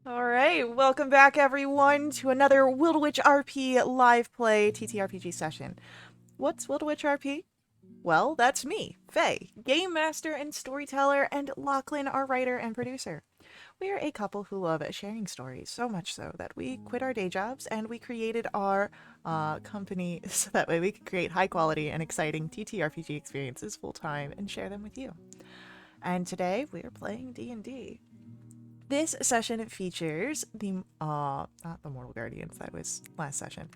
All right, welcome back everyone to another Wildewitch RP live play TTRPG session. What's Wildewitch RP? Well, that's me, Faye, game master and storyteller, and Lachlan, our writer and producer. We are a couple who love sharing stories, so much so that we quit our day jobs and we created our company so that way we could create high quality and exciting TTRPG experiences full time and share them with you. And today we are playing D&D. This session features the not the Mortal Guardians, that was last session.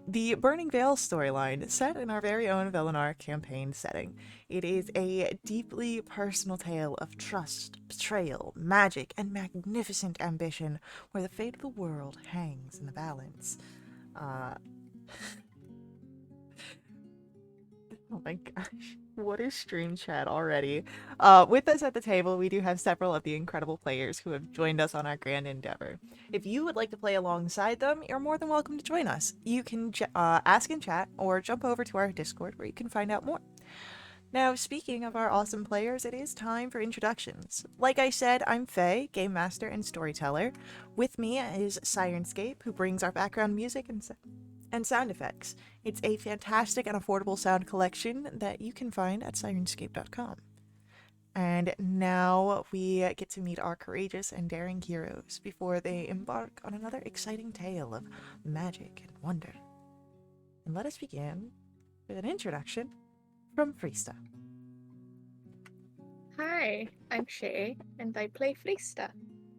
The Burning Veil storyline set in our very own Velenar campaign setting. It is a deeply personal tale of trust, betrayal, magic, and magnificent ambition where the fate of the world hangs in the balance. Uh, Oh my gosh. What is stream chat already? With us at the table, we do have several of the incredible players who have joined us on our grand endeavor. If you would like to play alongside them, you're more than welcome to join us. You can ask in chat or jump over to our Discord where you can find out more. Now, speaking of our awesome players, it is time for introductions. Like I said, I'm Faye, Game Master and Storyteller. With me is Sirenscape, who brings our background music and sound effects. It's a fantastic and affordable sound collection that you can find at sirenscape.com. And now we get to meet our courageous and daring heroes before they embark on another exciting tale of magic and wonder. And let us begin with an introduction from Freesta. Hi, I'm Shay, and I play Freesta.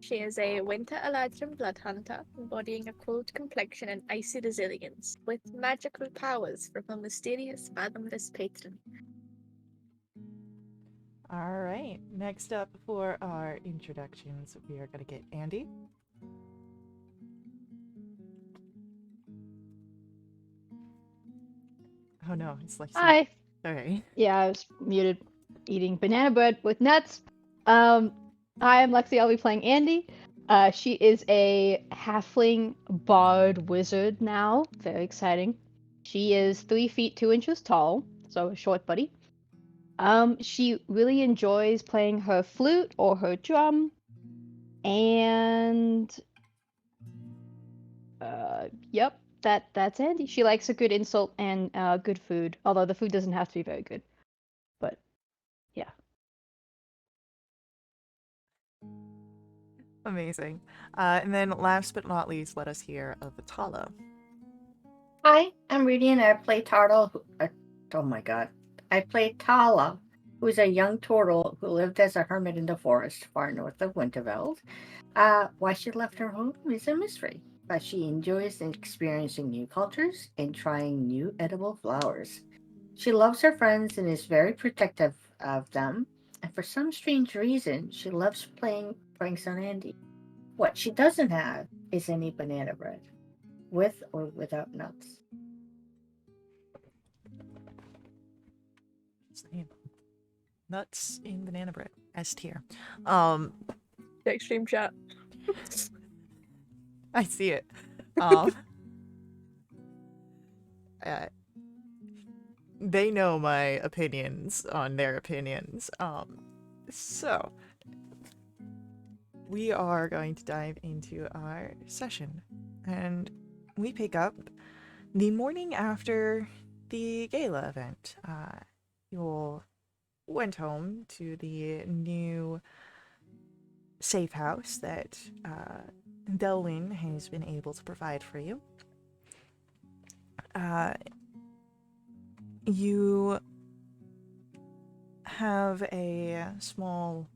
She is a winter Eladrin blood hunter, embodying a cold complexion and icy resilience, with magical powers from a mysterious, fathomless patron. All right, next up for our introductions, we are going to get Andy. Oh no, it's like Hi. all right. Yeah, I was muted eating banana bread with nuts. Um, Hi, I'm Lexi. I'll be playing Andy. She is a halfling bard wizard now. Very exciting. She is 3 feet 2 inches tall, so a short buddy. She really enjoys playing her flute or her drum, and yep, that's Andy. She likes a good insult and good food, although the food doesn't have to be very good. But yeah. Amazing. And then last but not least, let us hear of Tala. Hi, I'm Rudy and I play Turtle. Oh my god. I play Tala, who's a young turtle who lived as a hermit in the forest far north of Winterveld. Why she left her home is a mystery, but she enjoys experiencing new cultures and trying new edible flowers. She loves her friends and is very protective of them, and for some strange reason, she loves playing pranks on Andy. What she doesn't have is any banana bread, with or without nuts. Same. Nuts in banana bread. S tier. Um, The extreme chat. I see it. Uh, they know my opinions on their opinions. So we are going to dive into our session, and we pick up the morning after the gala event. You all went home to the new safe house that Delwyn has been able to provide for you. You have a small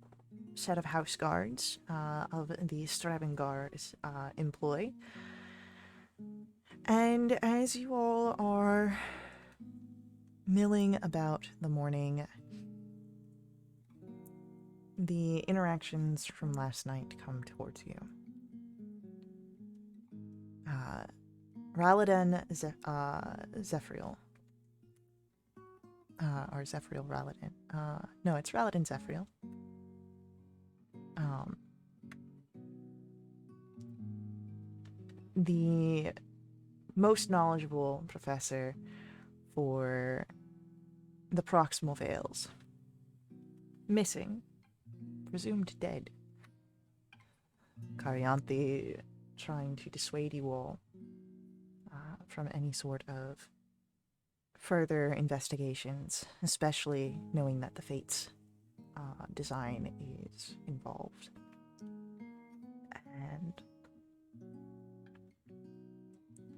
set of house guards of the Stravengar's employ. And as you all are milling about the morning, the interactions from last night come towards you. Raladin Zephyriel. Or Zephyriel Raladin. No, it's Raladin Zephyriel. The most knowledgeable professor for the proximal veils. Missing. Presumed dead. Carianthe trying to dissuade you all from any sort of further investigations, especially knowing that the Fates design is involved. And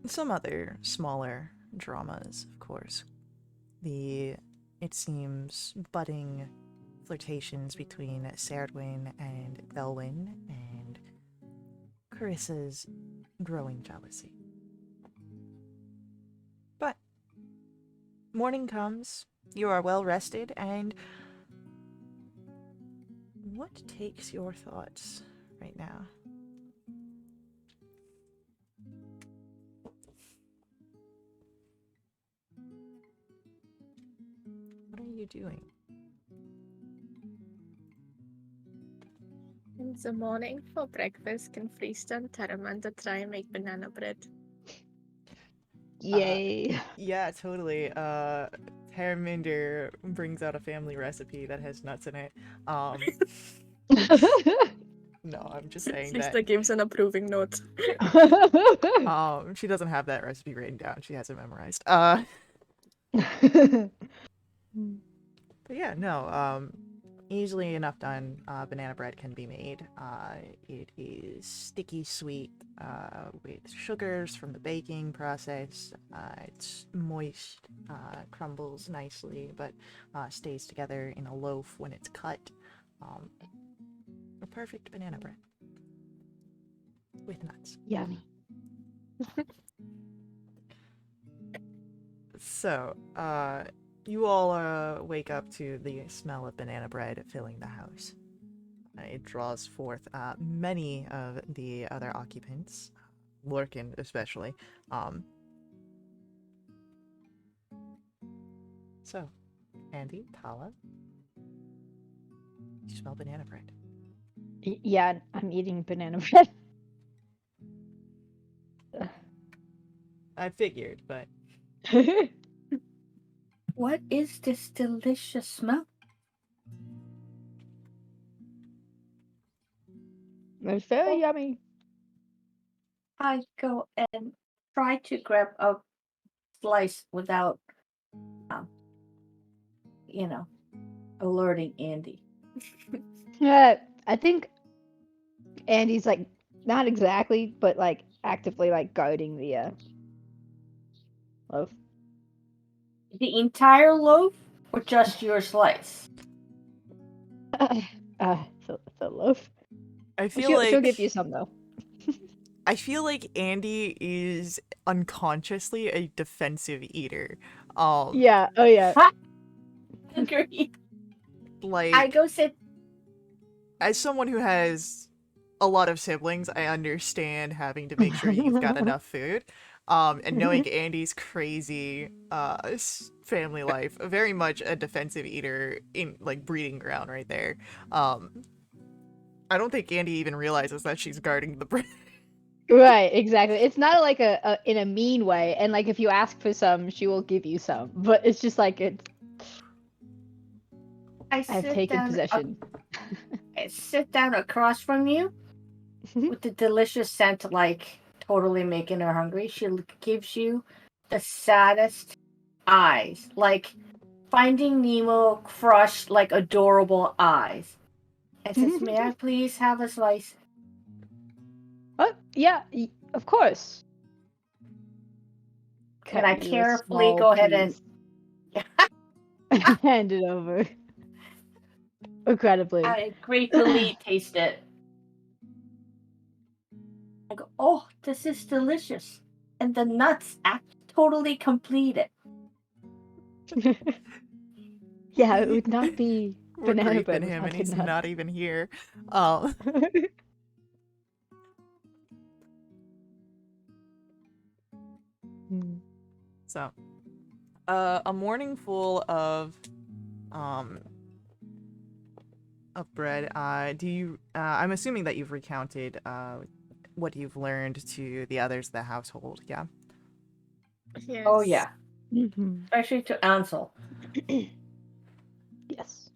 some other smaller dramas, of course. It seems, budding flirtations between Serdwin and Belwyn, and Carissa's growing jealousy. But morning comes, you are well rested, and what takes your thoughts right now? What are you doing? In the morning for breakfast, can Freesta and Taramanda try and make banana bread? Yay. Yeah, totally. Haraminder brings out a family recipe that has nuts in it. No, I'm just saying that. Freesta gives an approving note. She doesn't have that recipe written down. She has it memorized. But yeah, no. Easily enough done. Banana bread can be made. It is sticky sweet with sugars from the baking process. It's moist, crumbles nicely, but stays together in a loaf when it's cut. A perfect banana bread with nuts. Yummy. So, you all wake up to the smell of banana bread filling the house. It draws forth many of the other occupants, Lorcan especially. So, Andy, Tala, you smell banana bread. Yeah, I'm eating banana bread. I figured, but What is this delicious smell? It's very yummy. I go and try to grab a slice without, alerting Andy. Yeah, I think Andy's like not exactly, but like actively like guarding the loaf. The entire loaf or just your slice? The loaf. I feel She'll like give you some though. I feel like Andy is unconsciously a defensive eater. Yeah. Oh yeah. Agree. Like I go sit. as someone who has a lot of siblings, I understand having to make sure you've got enough food. And knowing Andy's crazy family life, very much a defensive eater in like breeding ground right there. I don't think Andy even realizes that she's guarding the bread. Right, exactly. It's not like a in a mean way, and like if you ask for some, she will give you some. But it's just like it's. I've taken possession. I sit down across from you with the delicious scent, like totally making her hungry. She gives you the saddest eyes, like Finding Nemo crushed, like adorable eyes, and says, "May I please have a slice?" Oh yeah, of course. And I Cut you a carefully small go ahead and piece. Hand it over. Incredibly. I gratefully taste it. I go, "Oh, this is delicious," and the nuts act totally complete it. Yeah, it would not be We're banana bread griefing him, without and the he's nuts. not even here. So, a morning full of bread. Do you? I'm assuming that you've recounted what you've learned to the others of the household. Yeah. Yes. Oh yeah, Mhm. especially to Ansel. Yes.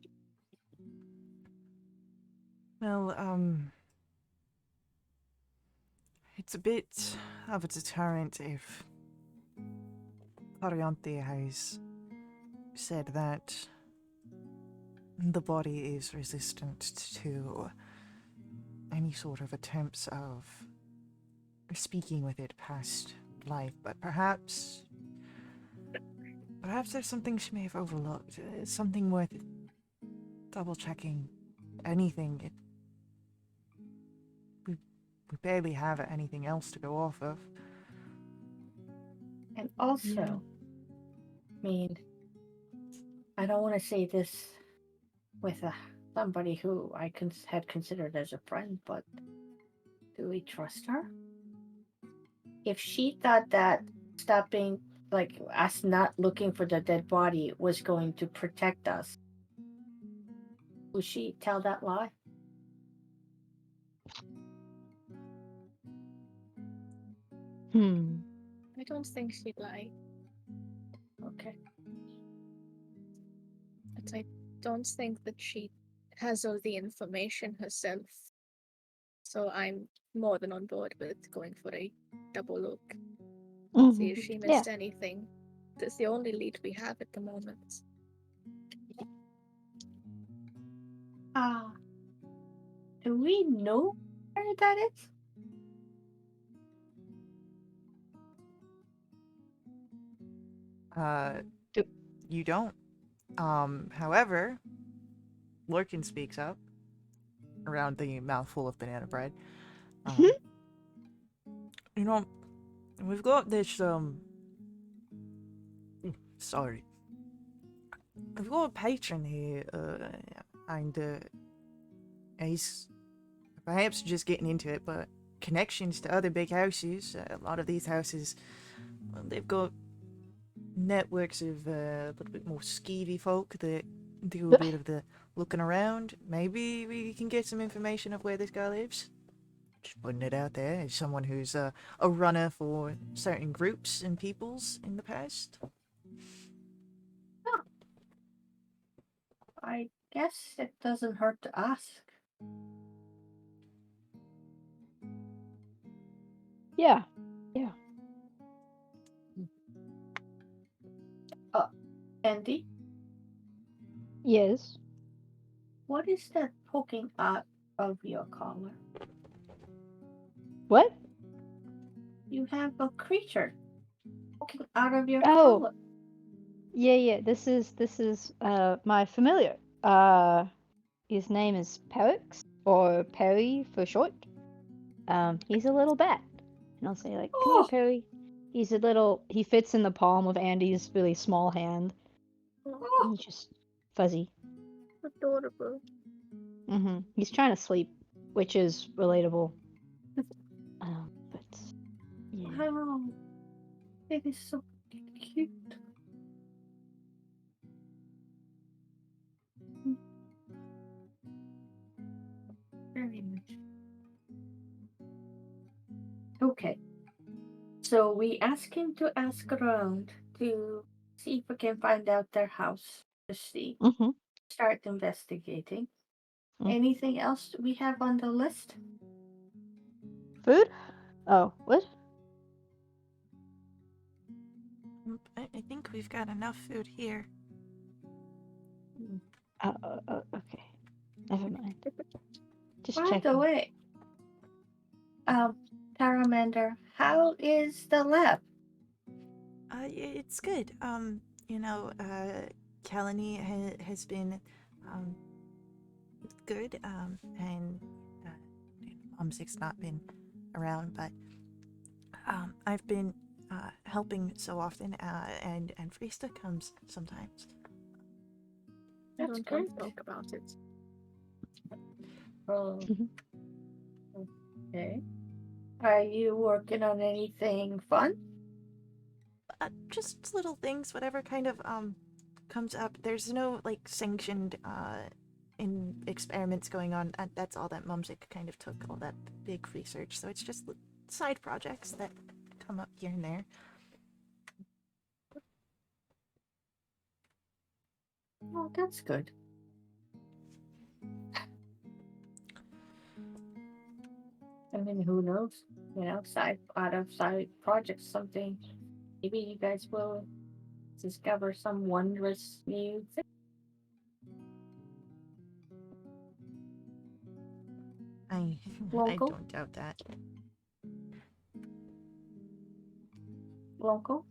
Well, It's a bit of a deterrent if Ariante has said that the body is resistant to any sort of attempts of speaking with it past life, but perhaps there's something she may have overlooked. It's something worth double checking. Anything. We barely have anything else to go off of. And also, I mean, I don't want to say this with somebody who I had considered as a friend, but do we trust her? If she thought that stopping, like us not looking for the dead body, was going to protect us, would she tell that lie? I don't think she'd lie, Okay. but I don't think that she has all the information herself. So I'm more than on board with going for a double look. See if she missed anything. That's the only lead we have at the moment. Do we know where that is? You don't. However, Lurkin speaks up around the mouthful of banana bread. You know, we've got this, sorry. We've got a patron here, and, he's perhaps just getting into it, but connections to other big houses. A lot of these houses, well, they've got networks of a little bit more skeevy folk that do a bit of the looking around. Maybe we can get some information of where this guy lives. Just putting it out there as someone who's a runner for certain groups and peoples in the past. I guess it doesn't hurt to ask. Yeah. Andy, Yes. what is that poking out of your collar? What? You have a creature poking out of your Oh. collar. Yeah. This is my familiar. His name is Perix, or Perry for short. He's a little bat. And I'll say, like, come here, Oh, Perry. He fits in the palm of Andy's really small hand. oh, He's just fuzzy. Adorable. He's trying to sleep, which is relatable. But yeah. wow. It is so cute. Very much. Okay. So we ask him to ask around to see if we can find out their house to see. Start investigating. Anything else we have on the list? Food? Oh, what? I think we've got enough food here. Okay. Never mind. Just By checking. the way, Taramander, how is the lab? It's good. Kalani has been, good, and, Mumsik's not been around, but, I've been, helping so often, and Frista comes sometimes. I That's don't great. want to talk about it. Oh, okay. Are you working on anything fun? Just little things, whatever kind of, comes up. There's no, like, sanctioned, in experiments going on. That's all that Mumsik kind of took, all that big research. So it's just side projects that come up here and there. Oh, that's good. I mean, who knows? side projects, something. Maybe you guys will discover some wondrous new thing. I Local? don't doubt that. Local?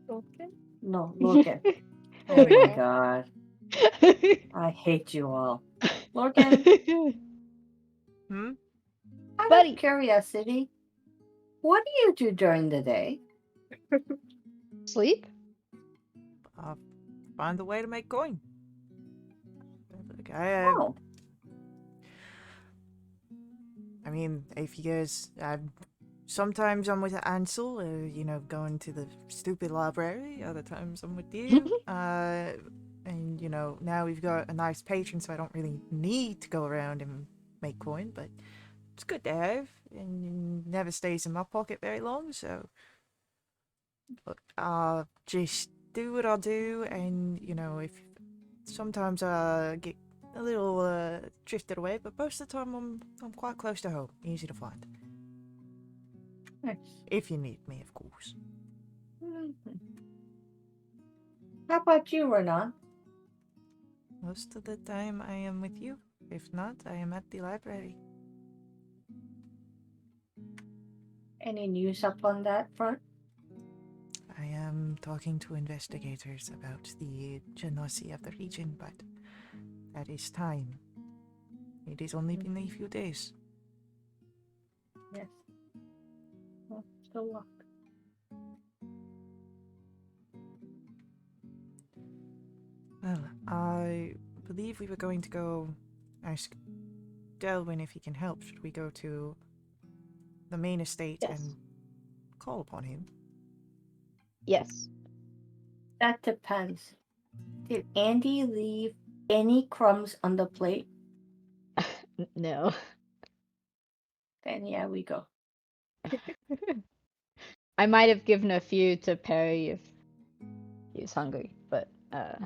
Okay. No, Logan. Oh There we my go. god. I hate you all. Logan, Hmm? out Buddy. of curiosity, what do you do during the day? Sleep? Find a way to make coin. Like, Oh, I mean, if you guys, sometimes I'm with Ansel, going to the stupid library. Other times I'm with you. And now we've got a nice patron, so I don't really need to go around and make coin, but it's good to have, and it never stays in my pocket very long. So, look, just do what I do, and if sometimes I get a little drifted away, but most of the time I'm quite close to home, easy to find. nice. If you need me, of course. Mhm. How about you, Renan? Most of the time I am with you. If not, I am at the library. Any news up on that front? I am talking to investigators about the genocide of the region, but that is time. It has only been a few days. Yes. Well, good luck. Well, I believe we were going to go ask Delwyn if he can help. Should we go to the main estate Yes. and call upon him? Yes. That depends. Did Andy leave any crumbs on the plate? No. Then yeah, we go. I might have given a few to Perry if he was hungry, but yeah.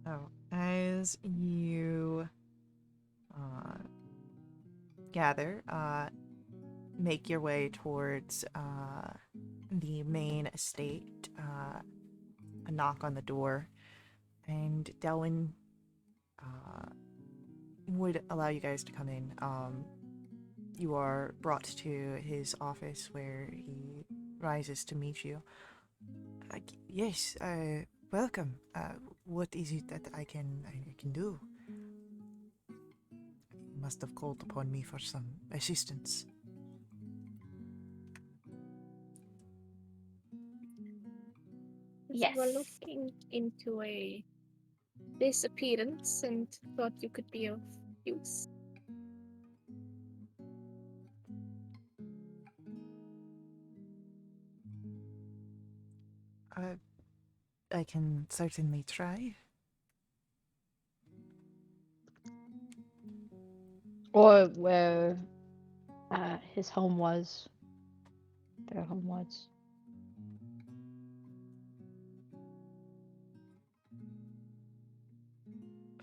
So, as you gather, make your way towards the main estate, a knock on the door, and Delwyn would allow you guys to come in. You are brought to his office where he rises to meet you. Yes, welcome. What is it that I can do? You must have called upon me for some assistance. We were Yes. looking into a disappearance and thought you could be of use. I can certainly try. Or where his home was. Their home was.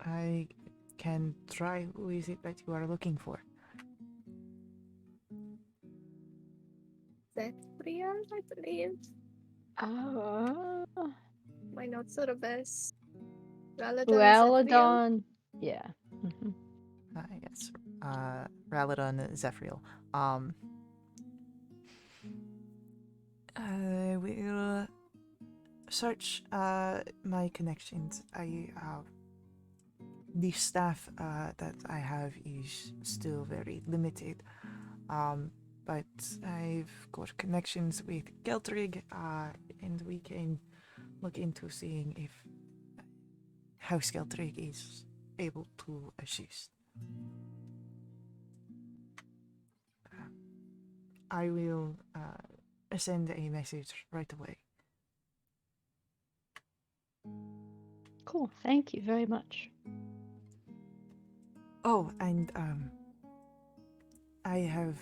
I can try. Who is it that you are looking for? Zephyriel, I believe. Uh, My notes are the best. Raladon Zephyriel. Ualadon. Yeah. Mhm. Yes. Raladon Zephyriel. I will search my connections. The staff that I have is still very limited. But I've got connections with Geltrig, and we can look into seeing if House Geltrig is able to assist. I will send a message right away. Cool. Thank you very much. Oh, and I have,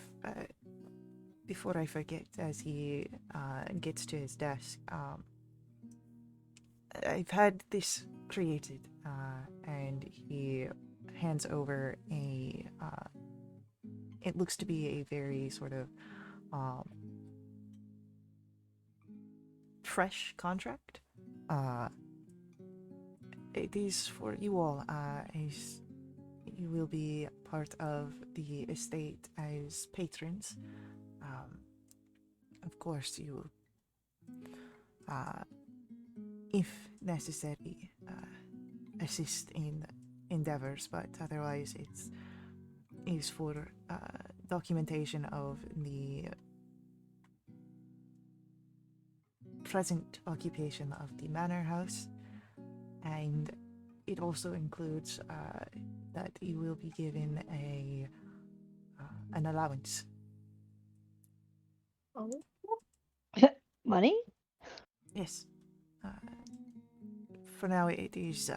before I forget, as he gets to his desk, I've had this created, and he hands over a. It looks to be a very sort of fresh contract. It is for you all. As you will be part of the estate as patrons. Of course, you, if necessary, assist in endeavors, but otherwise it is for documentation of the present occupation of the manor house, and it also includes that you will be given an allowance. Oh, Money? Yes. For now, it is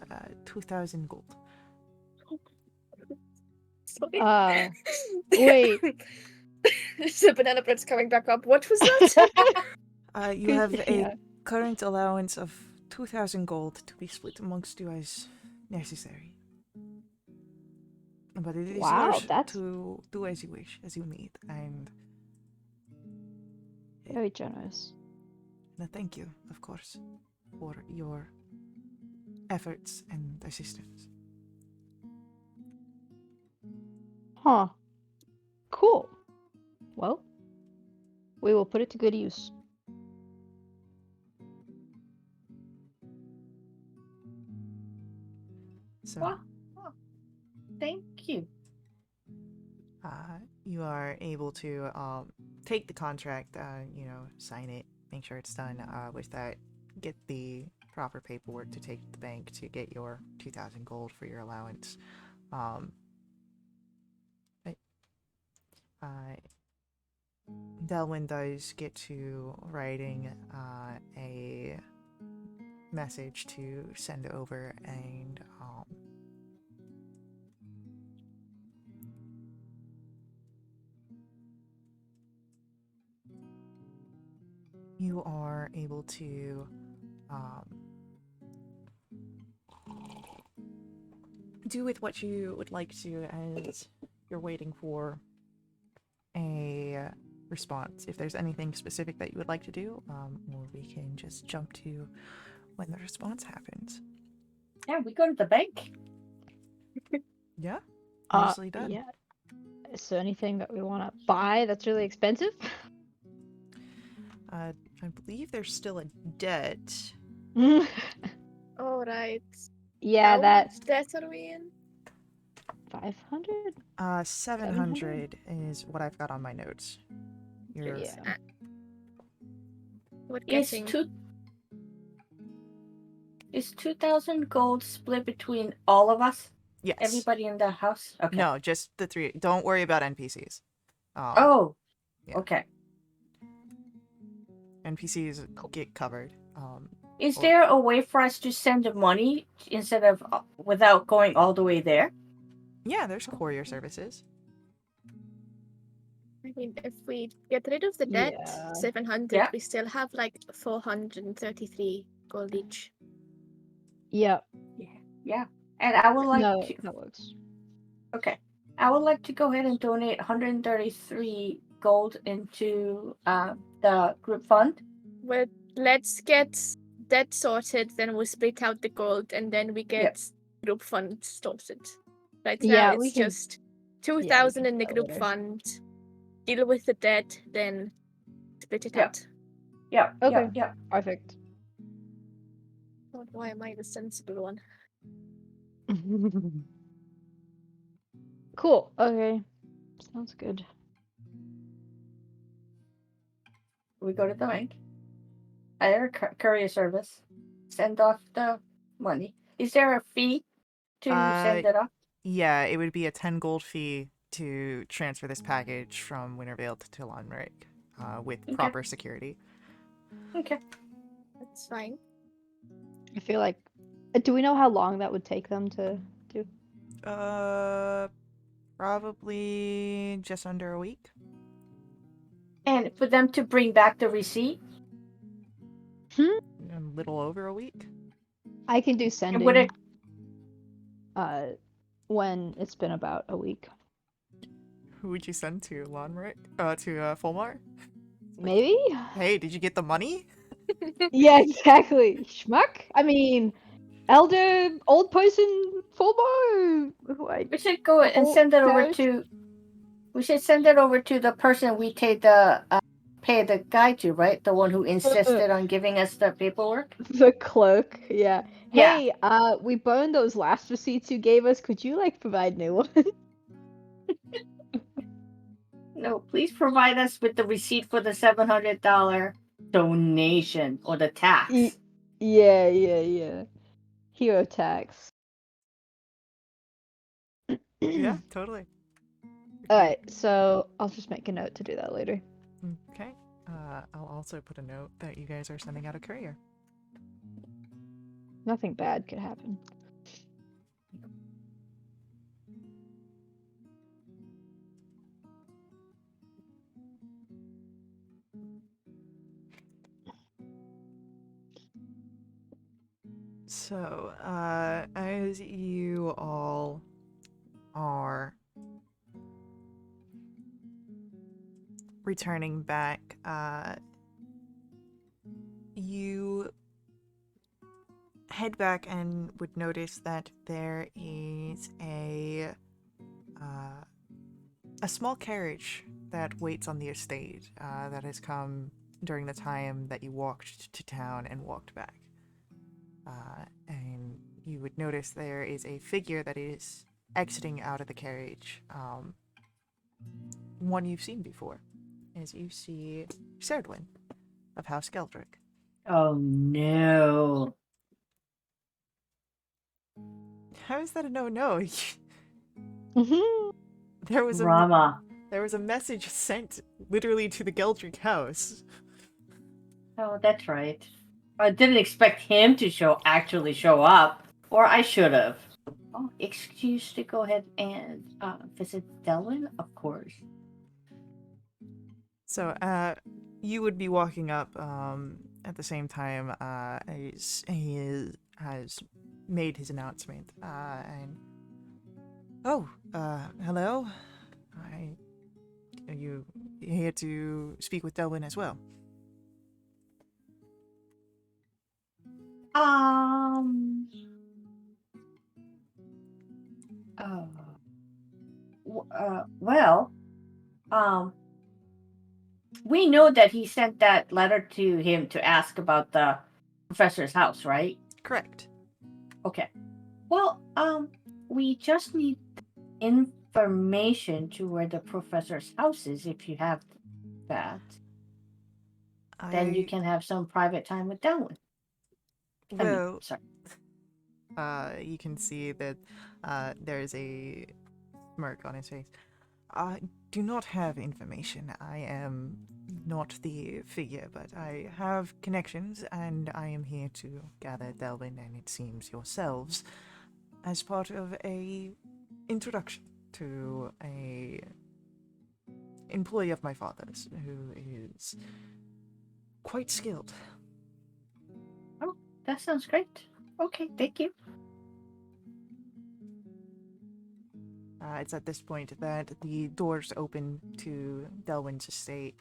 2,000 gold. sorry. Wait. The banana bread's coming back up. What was that? You have a Yeah. current allowance of 2,000 gold to be split amongst you as necessary. But it is Wow, yours that's- to do as you wish, as you need. And Very generous. thank you, of course, for your efforts and assistance. Huh. Cool. Well, we will put it to good use. So, Wow. Thank you. you are able to take the contract, sign it, make sure it's done. With that, get the proper paperwork to take to the bank to get your 2,000 gold for your allowance. Delwyn does get to writing a message to send over, and you are able to do with what you would like to as you're waiting for a response. If there's anything specific that you would like to do, or we can just jump to when the response happens. Yeah, we go to the bank. Yeah, Uh, easily done. yeah. Is there anything that we want to buy that's really expensive? I believe there's still a debt. All right. Yeah, How that much debt are we in? 500? 700 is what I've got on my notes. You're Yeah. What Is getting? is 2,000 gold split between all of us? yes. Everybody in the house? Okay. No, just the three. Don't worry about NPCs. Oh. yeah. Okay. NPCs get covered. Is Or- there a way for us to send the money instead of without going all the way there? Yeah, there's courier services. I mean, if we get rid of the debt, Yeah. 700, Yeah. we still have like 433 gold each. Yeah. Yeah. And I would like No, to. that works. Okay. I would like to go ahead and donate 133 gold into the group fund. Well, let's get debt sorted, then we'll split out the gold, and then we get group fund sorted. Right Yeah, now, we it's can- just 2,000 can in the do that group later. fund. Deal with the debt, then split it Yeah. out. Yeah. Okay. Yeah. Perfect. God, why am I the sensible one? Cool. Okay. Sounds good. We go to the bank. Hire a courier service. Send off the money. Is there a fee to send it off? Yeah, it would be a 10 gold fee to transfer this package from Wintervale to Tilonric, with Okay. proper security. Okay. That's fine. I feel like. Do we know how long that would take them to do? Probably just under a week. And for them to bring back the receipt? A little over a week. I can do And sending. would it? When it's been about a week. Who would you send to Lonrick? To Fulmar? Maybe? Hey, did you get the money? Yeah, exactly. Schmuck? I mean, elder, old person, full bar. We should go and send it over to. We should send it over to the person we pay the guy to, right? The one who insisted on giving us the paperwork. The cloak, yeah. Yeah. Hey, we burned those last receipts you gave us. Could you, like, provide new ones? No, please provide us with the receipt for the $700 donation or the tax. Yeah. Hero tax. Yeah, totally. Alright, so I'll just make a note to do that later. Okay. I'll also put a note that you guys are sending out a courier. Nothing bad could happen. So, as you all are returning back, you head back and would notice that there is a small carriage that waits on the estate that has come during the time that you walked to town and walked back. And you would notice there is a figure that is exiting out of the carriage. One you've seen before, as you see Serdwin of House Geldrick. Oh no. How is that a no? Mm-hmm. There was Rama. There was a message sent literally to the Geldrick house. Oh, that's right. I didn't expect him to actually show up, or I should have. Oh, excuse to go ahead and visit Delwyn, of course. So, you would be walking up at the same time as he has made his announcement. Hello. Are you here to speak with Delwyn as well? Um. Well. We know that he sent that letter to him to ask about the professor's house, right? Correct. Okay. Well, we just need information to where the professor's house is. If you have that, then you can have some private time with Delwyn. Well, sorry. You can see that there's a smirk on his face. I do not have information. I am not the figure, but I have connections, and I am here to gather Delvin and it seems yourselves as part of a introduction to a employee of my father's who is quite skilled. Oh, that sounds great. Okay, thank you. It's at this point that the doors open to Delwyn's estate.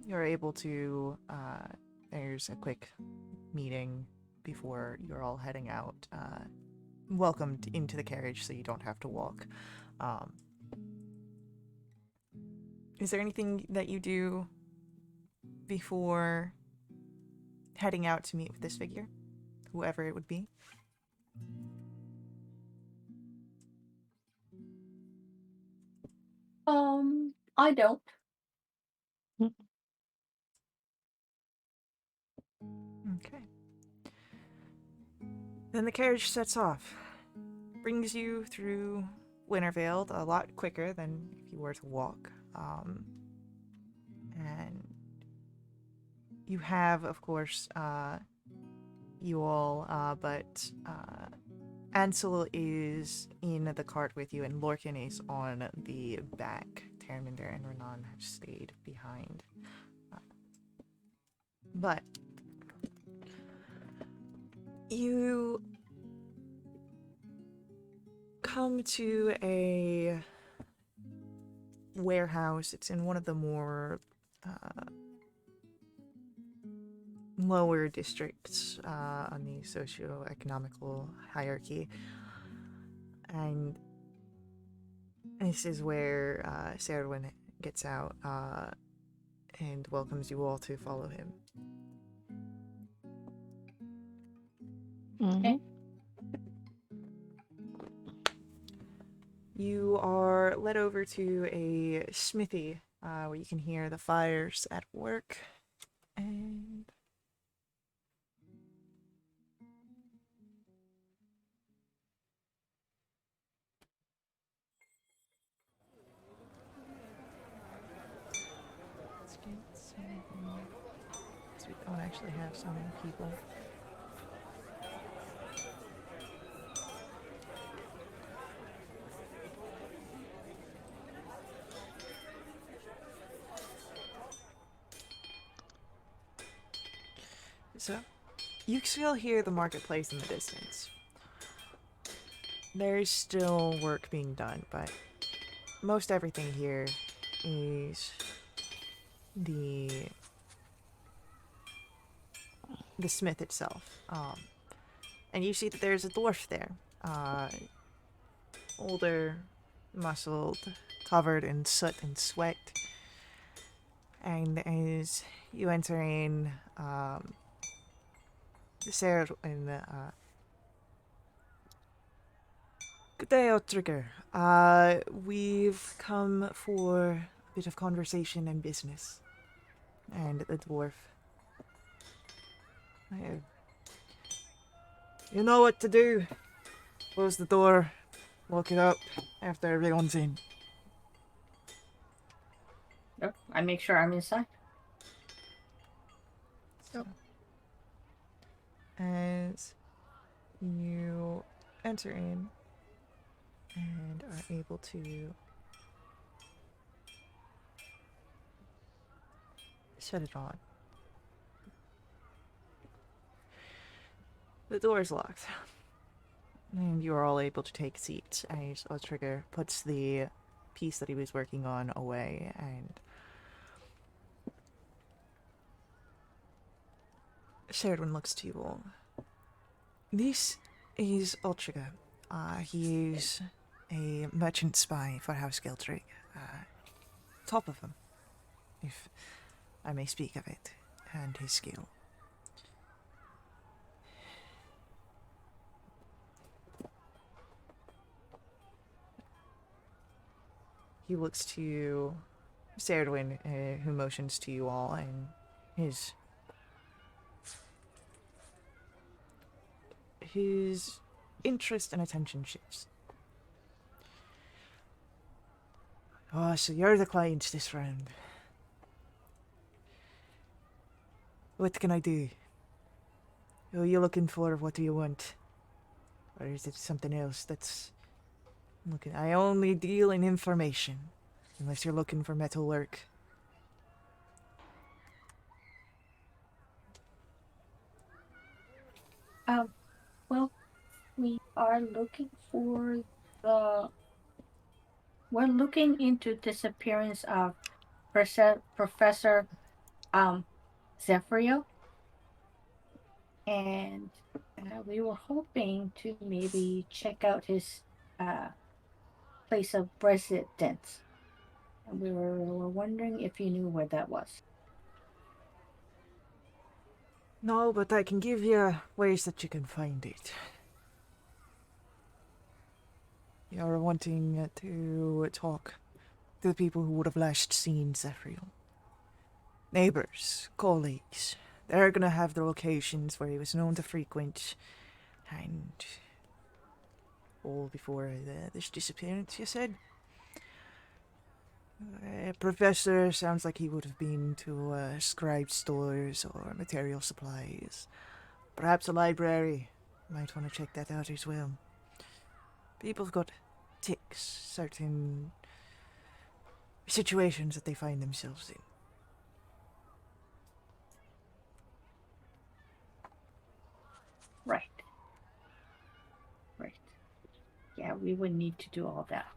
You're able to, there's a quick meeting before you're all heading out. Welcomed into the carriage so you don't have to walk. Is there anything that you do before heading out to meet with this figure? Whoever it would be? I don't. Okay. Then the carriage sets off. Brings you through Wintervale a lot quicker than if you were to walk. And you have, of course, you all, but Ansel is in the cart with you, and Lorcan is on the back. Terminder and Renan have stayed behind. But You come to a warehouse. It's in one of the more lower districts on the socio-economical hierarchy. And this is where Serwin gets out and welcomes you all to follow him. Mhm. You are led over to a smithy where you can hear the fires at work. And let's get some, 'cause we don't actually have so many people. So, you still hear the marketplace in the distance. There's still work being done, but most everything here is the smith itself. And you see that there's a dwarf there. Older, muscled, covered in soot and sweat. And as you enter in, Sarah and good day, Outrigger. We've come for a bit of conversation and business. And the dwarf. You know what to do. Close the door, lock it up after everyone's in. Yep, I make sure I'm inside. So, as you enter in and are able to shut it on, the door is locked. And you are all able to take seats as Outrigger puts the piece that he was working on away, and Sheridan looks to you all. This is Outrigger. He is a merchant spy for House Gildrick. Top of him, if I may speak of it, and his skill. He looks to Serdwin, who motions to you all, and his interest and attention shifts. Oh, so you're the client this round. What can I do? Who are you looking for? What do you want? Or is it something else that's looking? I only deal in information, unless you're looking for metalwork. Well, we are looking for the. We're looking into disappearance of Professor Zephyrio, and we were hoping to maybe check out his place of residence, and we were wondering if you knew where that was. No, but I can give you ways that you can find it. You're wanting to talk to the people who would have last seen Zephyriel. Neighbors, colleagues. They're gonna have the locations where he was known to frequent, and all before this disappearance, you said? Professor sounds like he would have been to scribe stores or material supplies. Perhaps a library. Might want to check that out as well. People have got ticks, certain situations that they find themselves in. Right. we would need to do all that.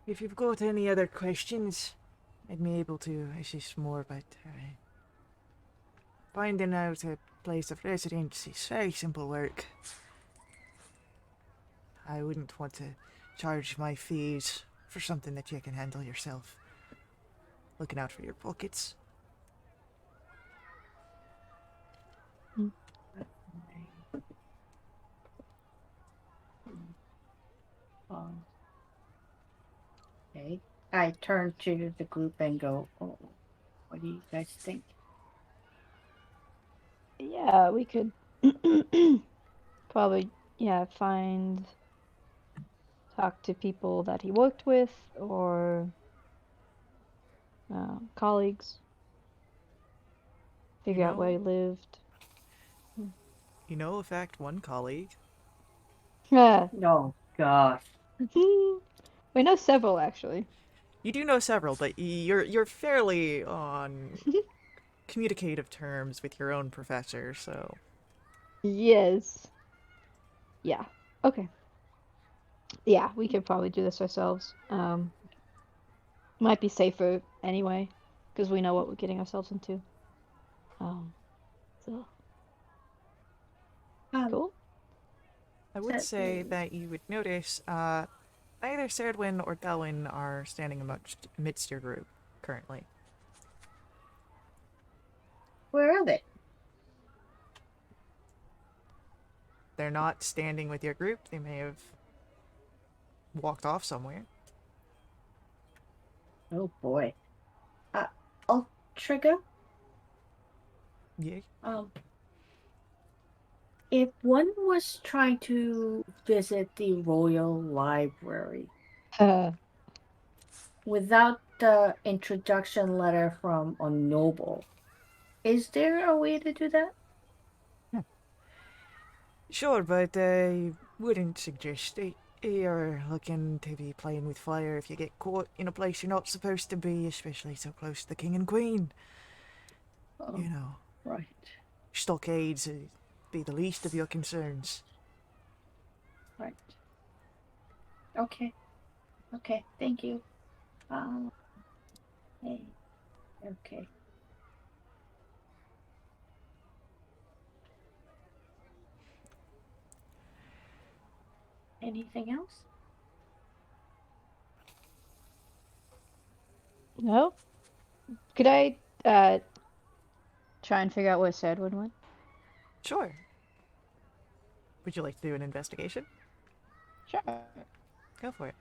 If you've got any other questions, I'd be able to assist more, but finding out a place of residence is very simple work. I wouldn't want to charge my fees for something that you can handle yourself. Looking out for your pockets. Okay. I turn to the group and go, oh, what do you guys think? Yeah, we could probably, talk to people that he worked with or colleagues. Figure out where he lived. You know, in fact, one colleague. Yeah. No, gosh. We know several actually. You do know several, but you're fairly on communicative terms with your own professor, so Yes. Yeah. Okay. Yeah, we could probably do this ourselves. Might be safer anyway, because we know what we're getting ourselves into. So cool. I would say that you would notice neither Serdwin or Delwyn are standing amidst your group currently. Where are they? They're not standing with your group. They may have walked off somewhere. Oh boy. Oh, Trigger? Yeah. If one was trying to visit the Royal Library without the introduction letter from a noble, is there a way to do that? Sure, but I wouldn't suggest it. You're looking to be playing with fire if you get caught in a place you're not supposed to be, especially so close to the king and queen. Oh, You know, right. stockades would be the least of your concerns. Right. Okay. Okay, thank you. Hey. Okay. Anything else? No. Could I try and figure out where Sedwood went? Sure. Would you like to do an investigation? Sure. Go for it.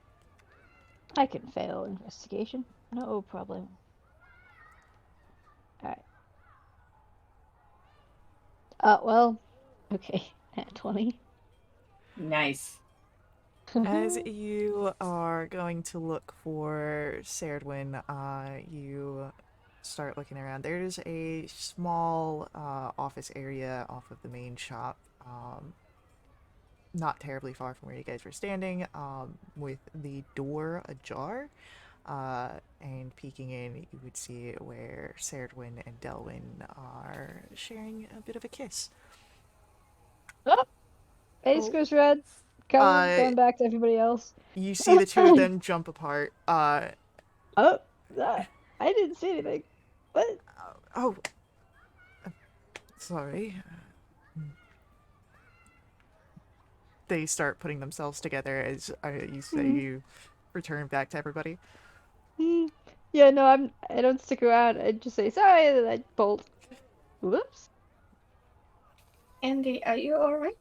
I can fail investigation. No problem. Alright. Well, okay. At 20. Nice. As you are going to look for Serdwin, you start looking around. There's a small office area off of the main shop, not terribly far from where you guys were standing, with the door ajar. And peeking in, you would see where Serdwin and Delwyn are sharing a bit of a kiss. Oh, face goes red. Going back to everybody else. You see the two of them jump apart. I didn't see anything. What? Oh, sorry. They start putting themselves together as you say you return back to everybody. Yeah, no, I don't stick around. I just say sorry and then I bolt. Whoops. Andy, are you alright?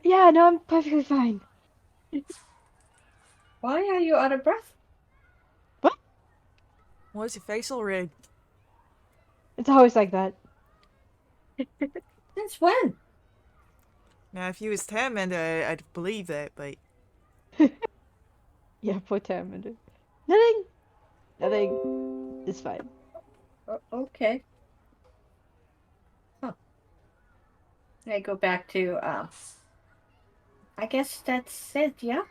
Yeah, no, I'm perfectly fine. Why are you out of breath? What? Why is your face all red? It's always like that. Since when? Now, if you was Tamanda, I'd believe that, but... Yeah, poor Tamanda. Nothing. It's fine. Okay. Huh. I go back to, I guess that's it, yeah?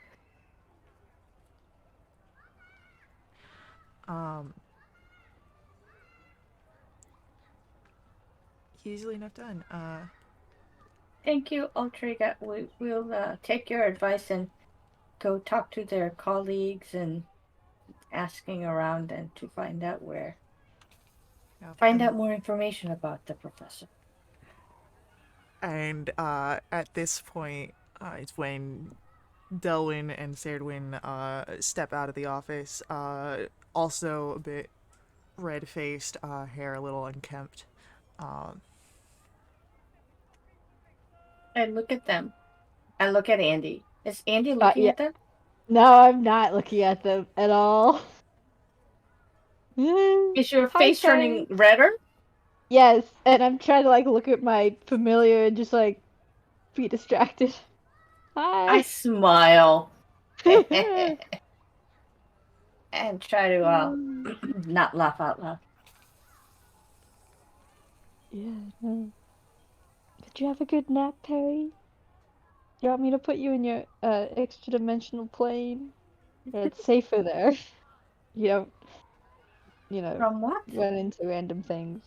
Um, easily enough done. Thank you, Ultriga. We'll take your advice and go talk to their colleagues and asking around and to find out find out more information about the professor. And at this point, it's when Delwyn and Serdwin step out of the office. Also a bit red-faced, hair a little unkempt. Um, I look at them. I look at Andy. Is Andy looking Yeah. at them? No, I'm not looking at them at all. Is your Hi, face turning Faye. redder? Yes, and I'm trying to like look at my familiar and just like be distracted. I Hi. smile and try to not laugh out loud. Yeah. No. Did you have a good nap, Perry? You want me to put you in your extra dimensional plane? It's safer there. You don't, From what? run into random things.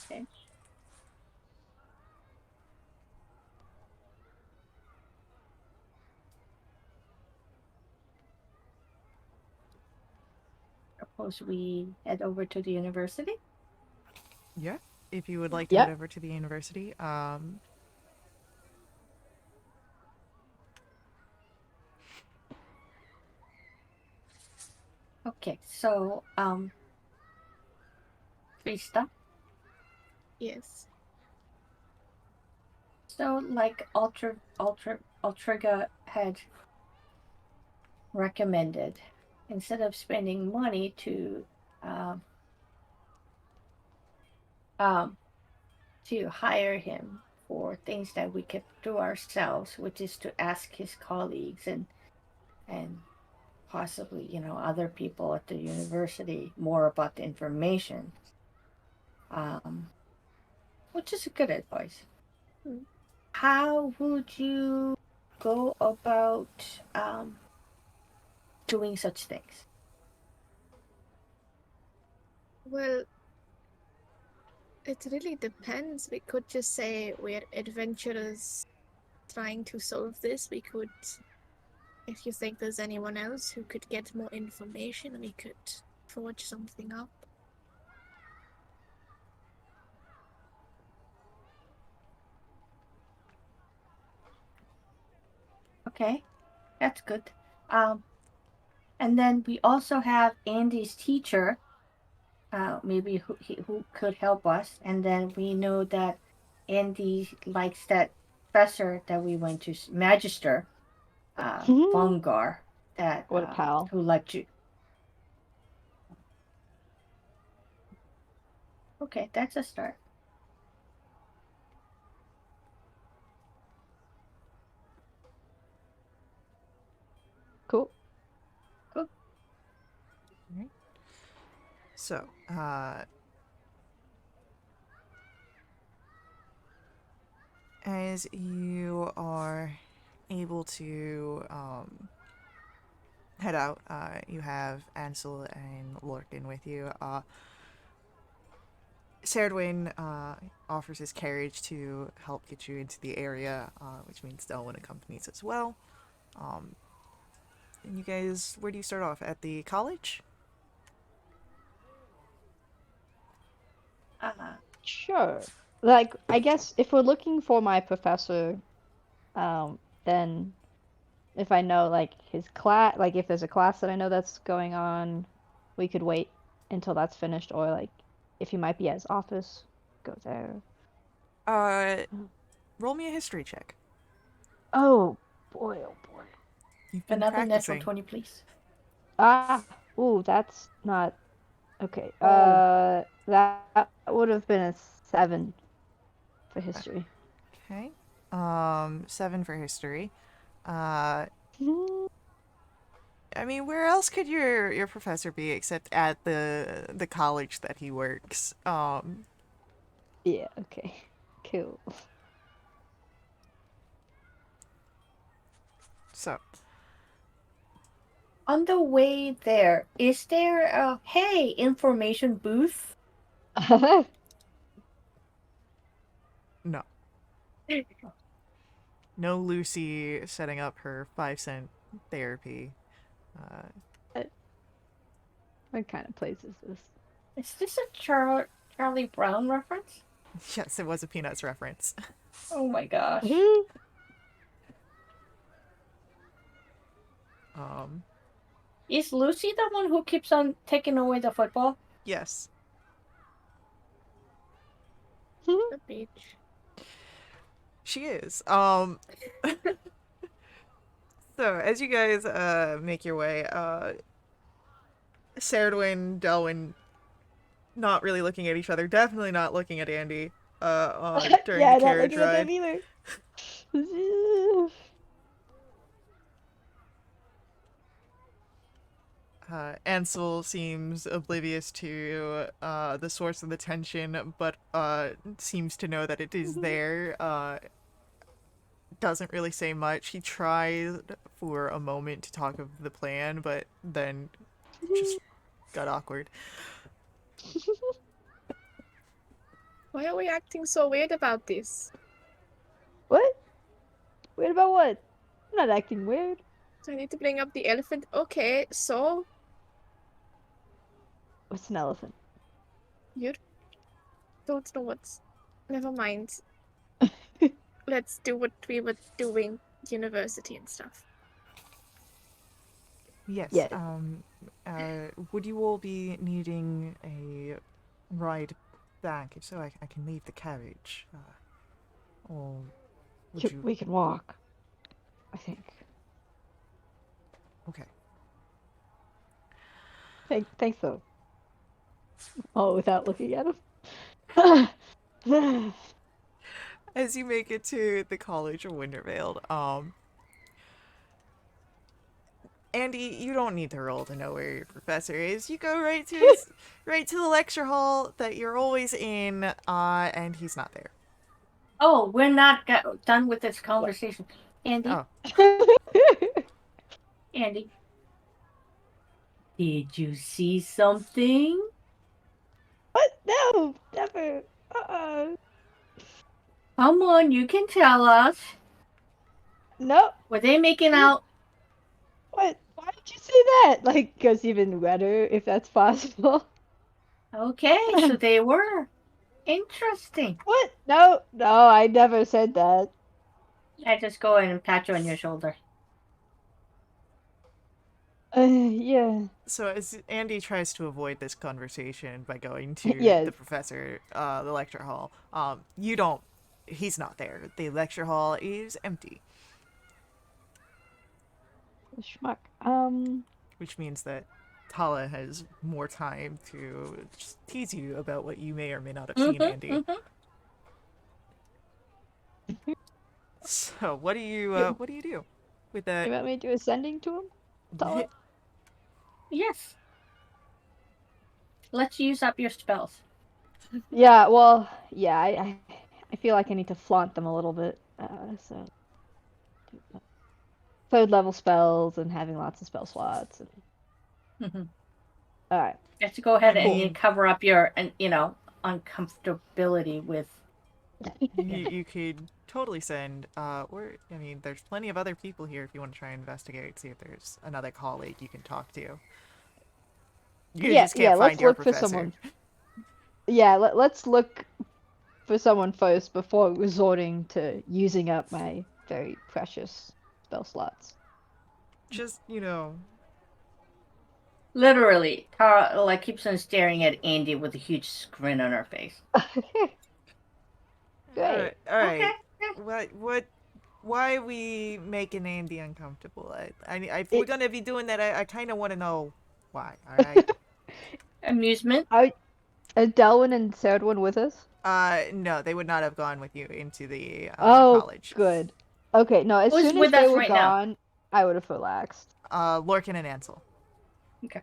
Okay. Suppose we head over to the university. yeah, if you would like to head Yep. over to the university. Okay, so Krista. Yes. So like Ultriga had recommended, instead of spending money um, um, to hire him for things that we could do ourselves, which is to ask his colleagues and possibly other people at the university more about the information, um, which is a good advice. Hmm. How would you go about doing such things? Well, it really depends. We could just say we're adventurers trying to solve this. We could, if you think there's anyone else who could get more information, we could forge something up. Okay, that's good. And then we also have Andy's teacher, maybe who could help us. And then we know that Andy likes that professor that we went to, Magister Fungar, that What a pal. who liked you. Okay, that's a start. Cool. Cool. Right. So, as you are able to head out, you have Ansel and Lorcan with you. Serdwin offers his carriage to help get you into the area, which means Delwyn accompanies as well. Um, and you guys, where do you start off? At the college? Sure. Like, I guess if we're looking for my professor, then if I know like his class, like if there's a class that I know that's going on, we could wait until that's finished, or like if he might be at his office, go there. Uh, roll me a history check. Oh boy, oh boy. You've been Another natural practicing. 20, please. Ah, ooh, that's not okay. Oh. That would have been a 7 for history. Okay. 7 for history. Uh, I mean, where else could your professor be except at the college that he works? Yeah, okay. Cool. So On the way there, is there a information booth? No. No Lucy setting up her 5-cent therapy. What kind of place is this? Is this a Charlie Brown reference? Yes, it was a Peanuts reference. Oh my gosh. Is Lucy the one who keeps on taking away the football? Yes. The beach. She is. So as you guys make your way, Serdwin, Delwyn, not really looking at each other, definitely not looking at Andy during Yeah, the not carriage looking at ride. them either. Ansel seems oblivious to the source of the tension, but seems to know that it is there. Doesn't really say much. He tried for a moment to talk of the plan, but then just got awkward. Why are we acting so weird about this? What? Weird about what? I'm not acting weird. Do I need to bring up the elephant? Okay, so What's an elephant? you don't know what's. Never mind. Let's do what we were doing, university and stuff. Yes. Yes. Would you all be needing a ride back? If so, I can leave the carriage. Or would you? We can walk. I think. Okay. Thanks though. Oh, without looking at him. As you make it to the College of Wintervale, Andy, you don't need to roll to know where your professor is. You go right to the lecture hall that you're always in, and he's not there. Oh, we're not done with this conversation. Andy, Oh, Andy, did you see something? What? No, never. Come on, you can tell us. No. Were they making out? What? Why did you say that? Like, goes even better if that's possible. Okay, so they were. Interesting. What? No, I never said that. I just go in and pat you on your shoulder. Yeah. so as Andy tries to avoid this conversation by going to Yes. the professor, the lecture hall, you don't. He's not there. The lecture hall is empty, Schmuck. which means that Tala has more time to just tease you about what you may or may not have seen, Andy. So what do you do with You that? want me to do ascending to him? Tala? Yes. Let's use up your spells. Yeah, well, yeah, I feel like I need to flaunt them a little bit. So third level spells and having lots of spell slots. And... All right. You have to go ahead I and mean- cover up your, uncomfortability with. you could totally send there's plenty of other people here if you want to try and investigate, see if there's another colleague you can talk to. You just can't let's find your look professor. for someone. Yeah, let's look for someone first before resorting to using up my very precious spell slots. Just, Literally, Tara keeps on staring at Andy with a huge grin on her face. Great. all right. Okay. Why are we making Andy uncomfortable? If we're gonna be doing that, I kind of want to know why. All right. Amusement. Are Delwyn and Serdwin with us? No, they would not have gone with you into the Oh, college. good. Okay, no, as Who's soon as with they us were right now? gone, I would have relaxed. Lorcan and Ansel. Okay.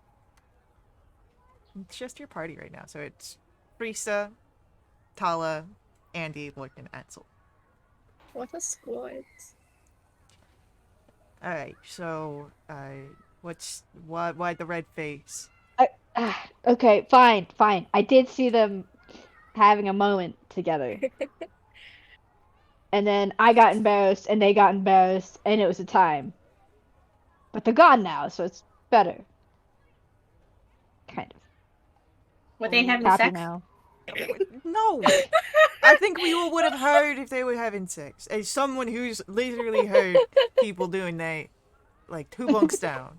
It's just your party right now, so it's Frisa, Tala, Andy, Lorcan, Ansel. What a squad. Alright, so, Why the red face? Okay, fine. I did see them having a moment together. And then I got embarrassed, and they got embarrassed, and it was a time. But they're gone now, so it's better. Kind of. Were they having Happy sex? now. No. I think we all would have heard if they were having sex. As someone who's literally heard people doing that, like 2 bunks down.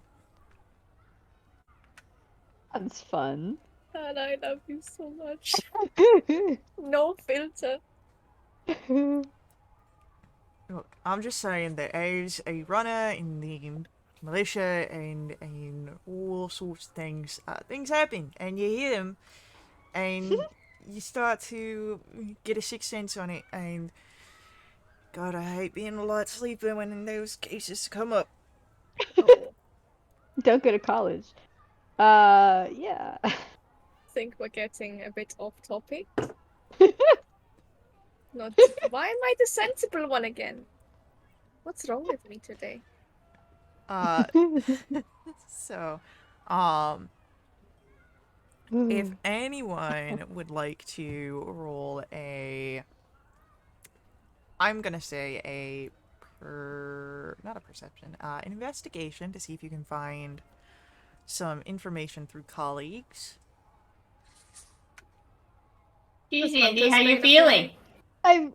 That's fun. And I love you so much. No filter. Look, I'm just saying that as a runner in the militia and all sorts of things, things happen, and you hear them, and you start to get a sixth sense on it, and God, I hate being a light sleeper when those cases come up. Oh, Don't go to college. Yeah. think we're getting a bit off topic. Not. Why am I the sensible one again? What's wrong with me today? So, if anyone would like to roll I'm gonna say not a perception, an investigation to see if you can find some information through colleagues. Geez, Does Andy, Hunter's how you made a feeling? I'm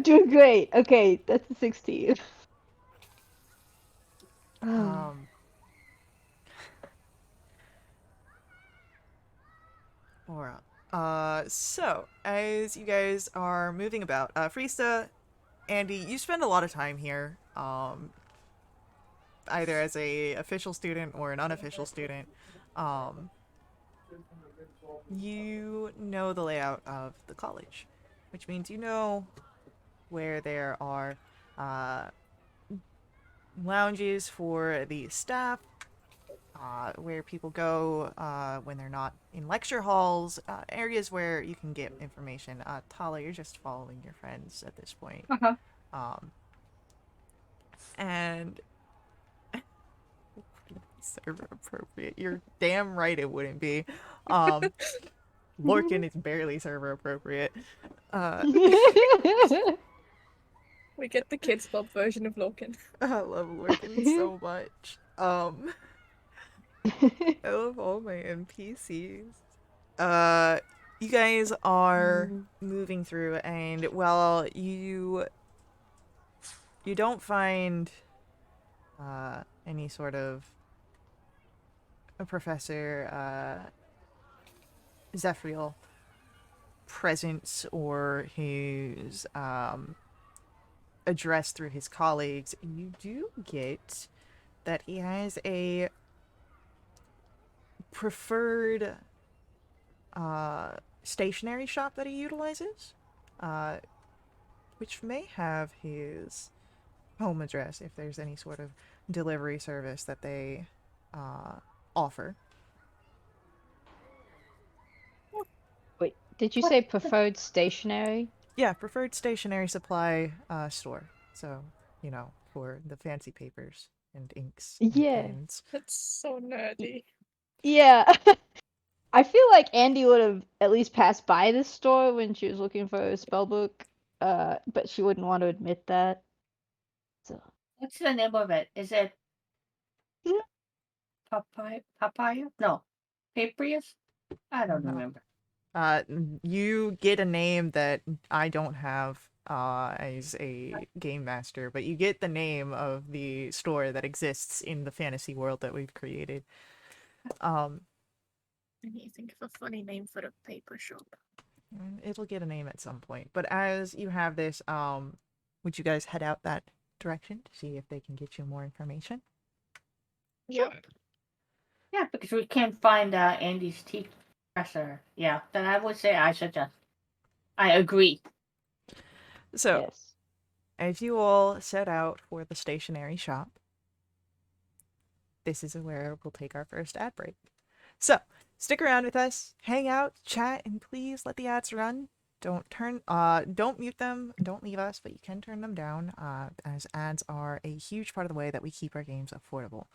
doing great. Okay, that's a 16. Alright. So as you guys are moving about, Friesta, Andy, you spend a lot of time here, either as a official student or an unofficial student. You know the layout of the college, which means you know where there are lounges for the staff, where people go when they're not in lecture halls, areas where you can get information. Tala, you're just following your friends at this point. Uh-huh. And server appropriate. You're damn right it wouldn't be. Lorcan is barely server appropriate. We get the Kids Club version of Loken. I love Lorcan so much. I love all my NPCs. You guys are moving through, and while you don't find any sort of a Professor Zephyriel presence or his address through his colleagues, you do get that he has a preferred stationery shop that he utilizes, which may have his home address if there's any sort of delivery service that they offer. Wait, did you say preferred stationery? Yeah, preferred stationery supply store. So, you know, for the fancy papers and inks and Yeah. pens. That's so nerdy. Yeah. I feel like Andy would have at least passed by this store when she was looking for a spell book, but she wouldn't want to admit that. So. What's the name of it? Is it Yeah. Papaya? No. Paprius? I don't No. remember. You get a name that I don't have as a game master, but you get the name of the store that exists in the fantasy world that we've created. I need to think of a funny name for a paper shop. It'll get a name at some point. But as you have this, would you guys head out that direction to see if they can get you more information? Yep. Yeah, because we can't find Andy's tea presser. Yeah, then I would say I agree. So, Yes. as you all set out for the stationery shop, this is where we'll take our first ad break. So, stick around with us, hang out, chat, and please let the ads run. Don't mute them, don't leave us, but you can turn them down, as ads are a huge part of the way that we keep our games affordable.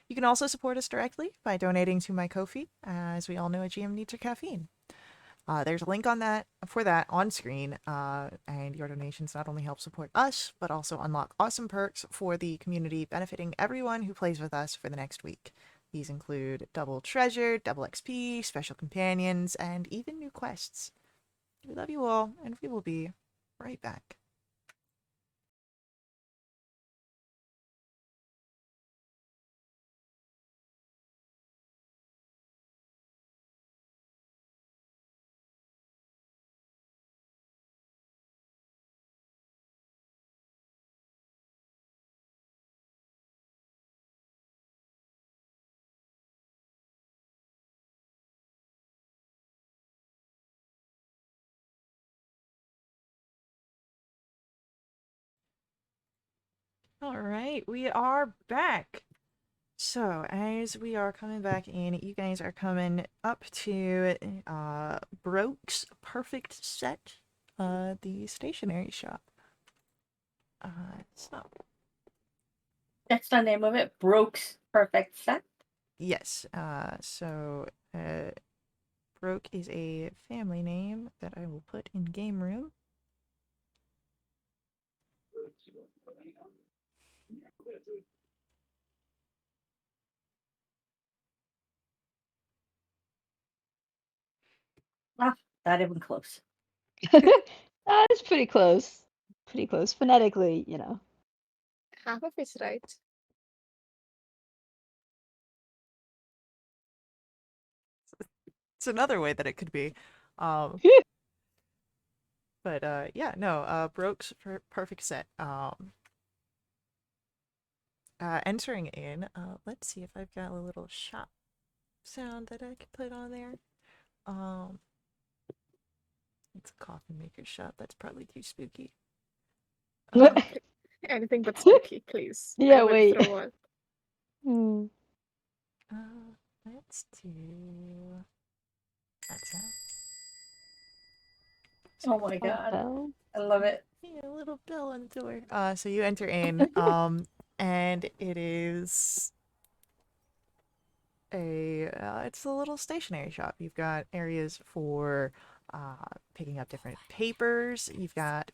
You can also support us directly by donating to my Ko-fi. As we all know, a GM needs her caffeine. There's a link on that for that on screen, and your donations not only help support us, but also unlock awesome perks for the community, benefiting everyone who plays with us for the next week. These include double treasure, double XP, special companions, and even new quests. We love you all, and we will be right back. All right, we are back. So, as we are coming back in, you guys are coming up to Broke's Perfect Set, the stationery shop. So, That's the name of it. Broke's Perfect Set. yes, Broke is a family name that I will put in game room. Ah, not even close. It's pretty close. Pretty close. Phonetically, you know. Half of it's right. It's another way that it could be. But yeah, no, Broke's Perfect Set. Entering in, let's see if I've got a little shop sound that I could put on there. It's a coffee maker shop. That's probably too spooky. Anything but spooky, please. Yeah, I went wait. through one. Hmm. Let's do that sound. Oh my Oh, god. well. I love it. Yeah, a little bell on the door. So you enter in, and it is it's a little stationery shop. You've got areas for picking up different papers. You've got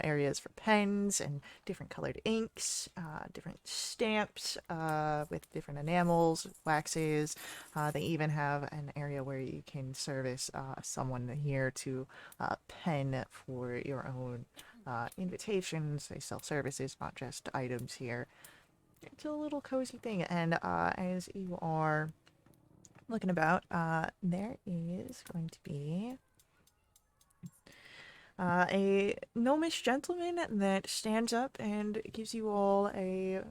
areas for pens and different colored inks, different stamps with different enamels, waxes. They even have an area where you can service someone here to pen for your own invitations. They sell services, not just items here. It's a little cozy thing, and as you are looking about, there is going to be a gnomish gentleman that stands up and gives you all a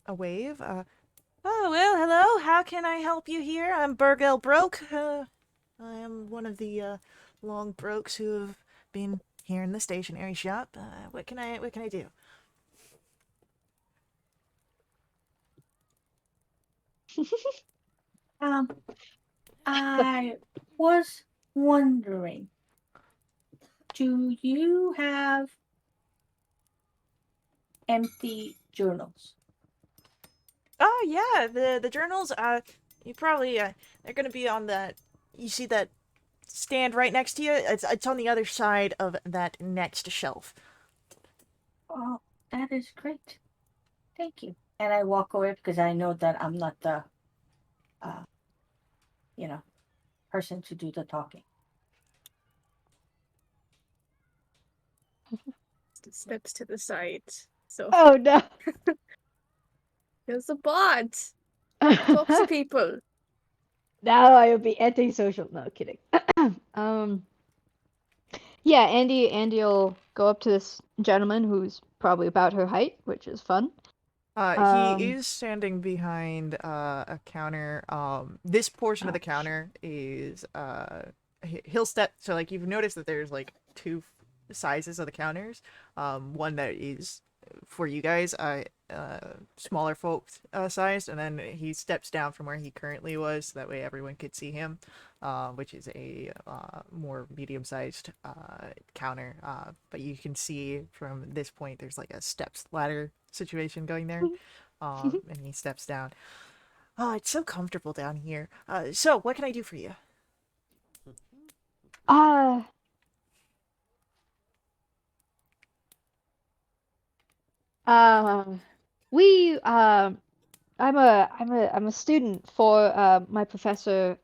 wave. Oh, well, hello. How can I help you here? I'm Burgel Broke. I am one of the long brokes who have been here in the stationery shop. What can I do? I was wondering, do you have empty journals? Oh yeah, the journals. You probably they're gonna be on that. You see that stand right next to you? It's on the other side of that next shelf. Oh, that is great. Thank you. And I walk away because I know that I'm not the, uh, you know, person to do the talking. Steps to the side. So Oh no. there's a bot. Talk to people. Now I will be antisocial. No, kidding. Yeah, Andy'll go up to this gentleman who's probably about her height, which is fun. He Um, is standing behind a counter. This portion of the oh, counter is he'll step. So like you've noticed that there's like two sizes of the counters. One that is for you guys, smaller folk sized, and then he steps down from where he currently was. So that way everyone could see him, which is a more medium sized counter. But you can see from this point there's like a steps ladder situation going there. And he steps down. Oh, it's so comfortable down here. So, what can I do for you? Uh, we I'm a student for my professor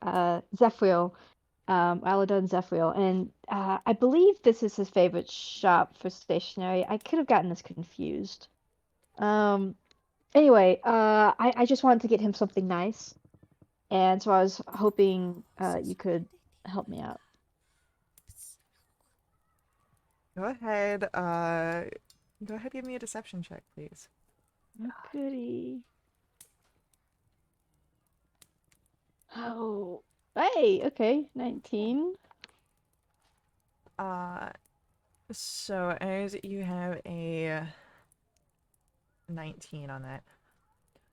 Zephyriel, Aladon Zephyriel, and I believe this is his favorite shop for stationery. I could have gotten this confused. Um, anyway, I just wanted to get him something nice, and so I was hoping you could help me out. Go ahead. Go ahead. Give me a deception check, please. Goody. Oh, hey, okay, 19. So as you have a 19 on that.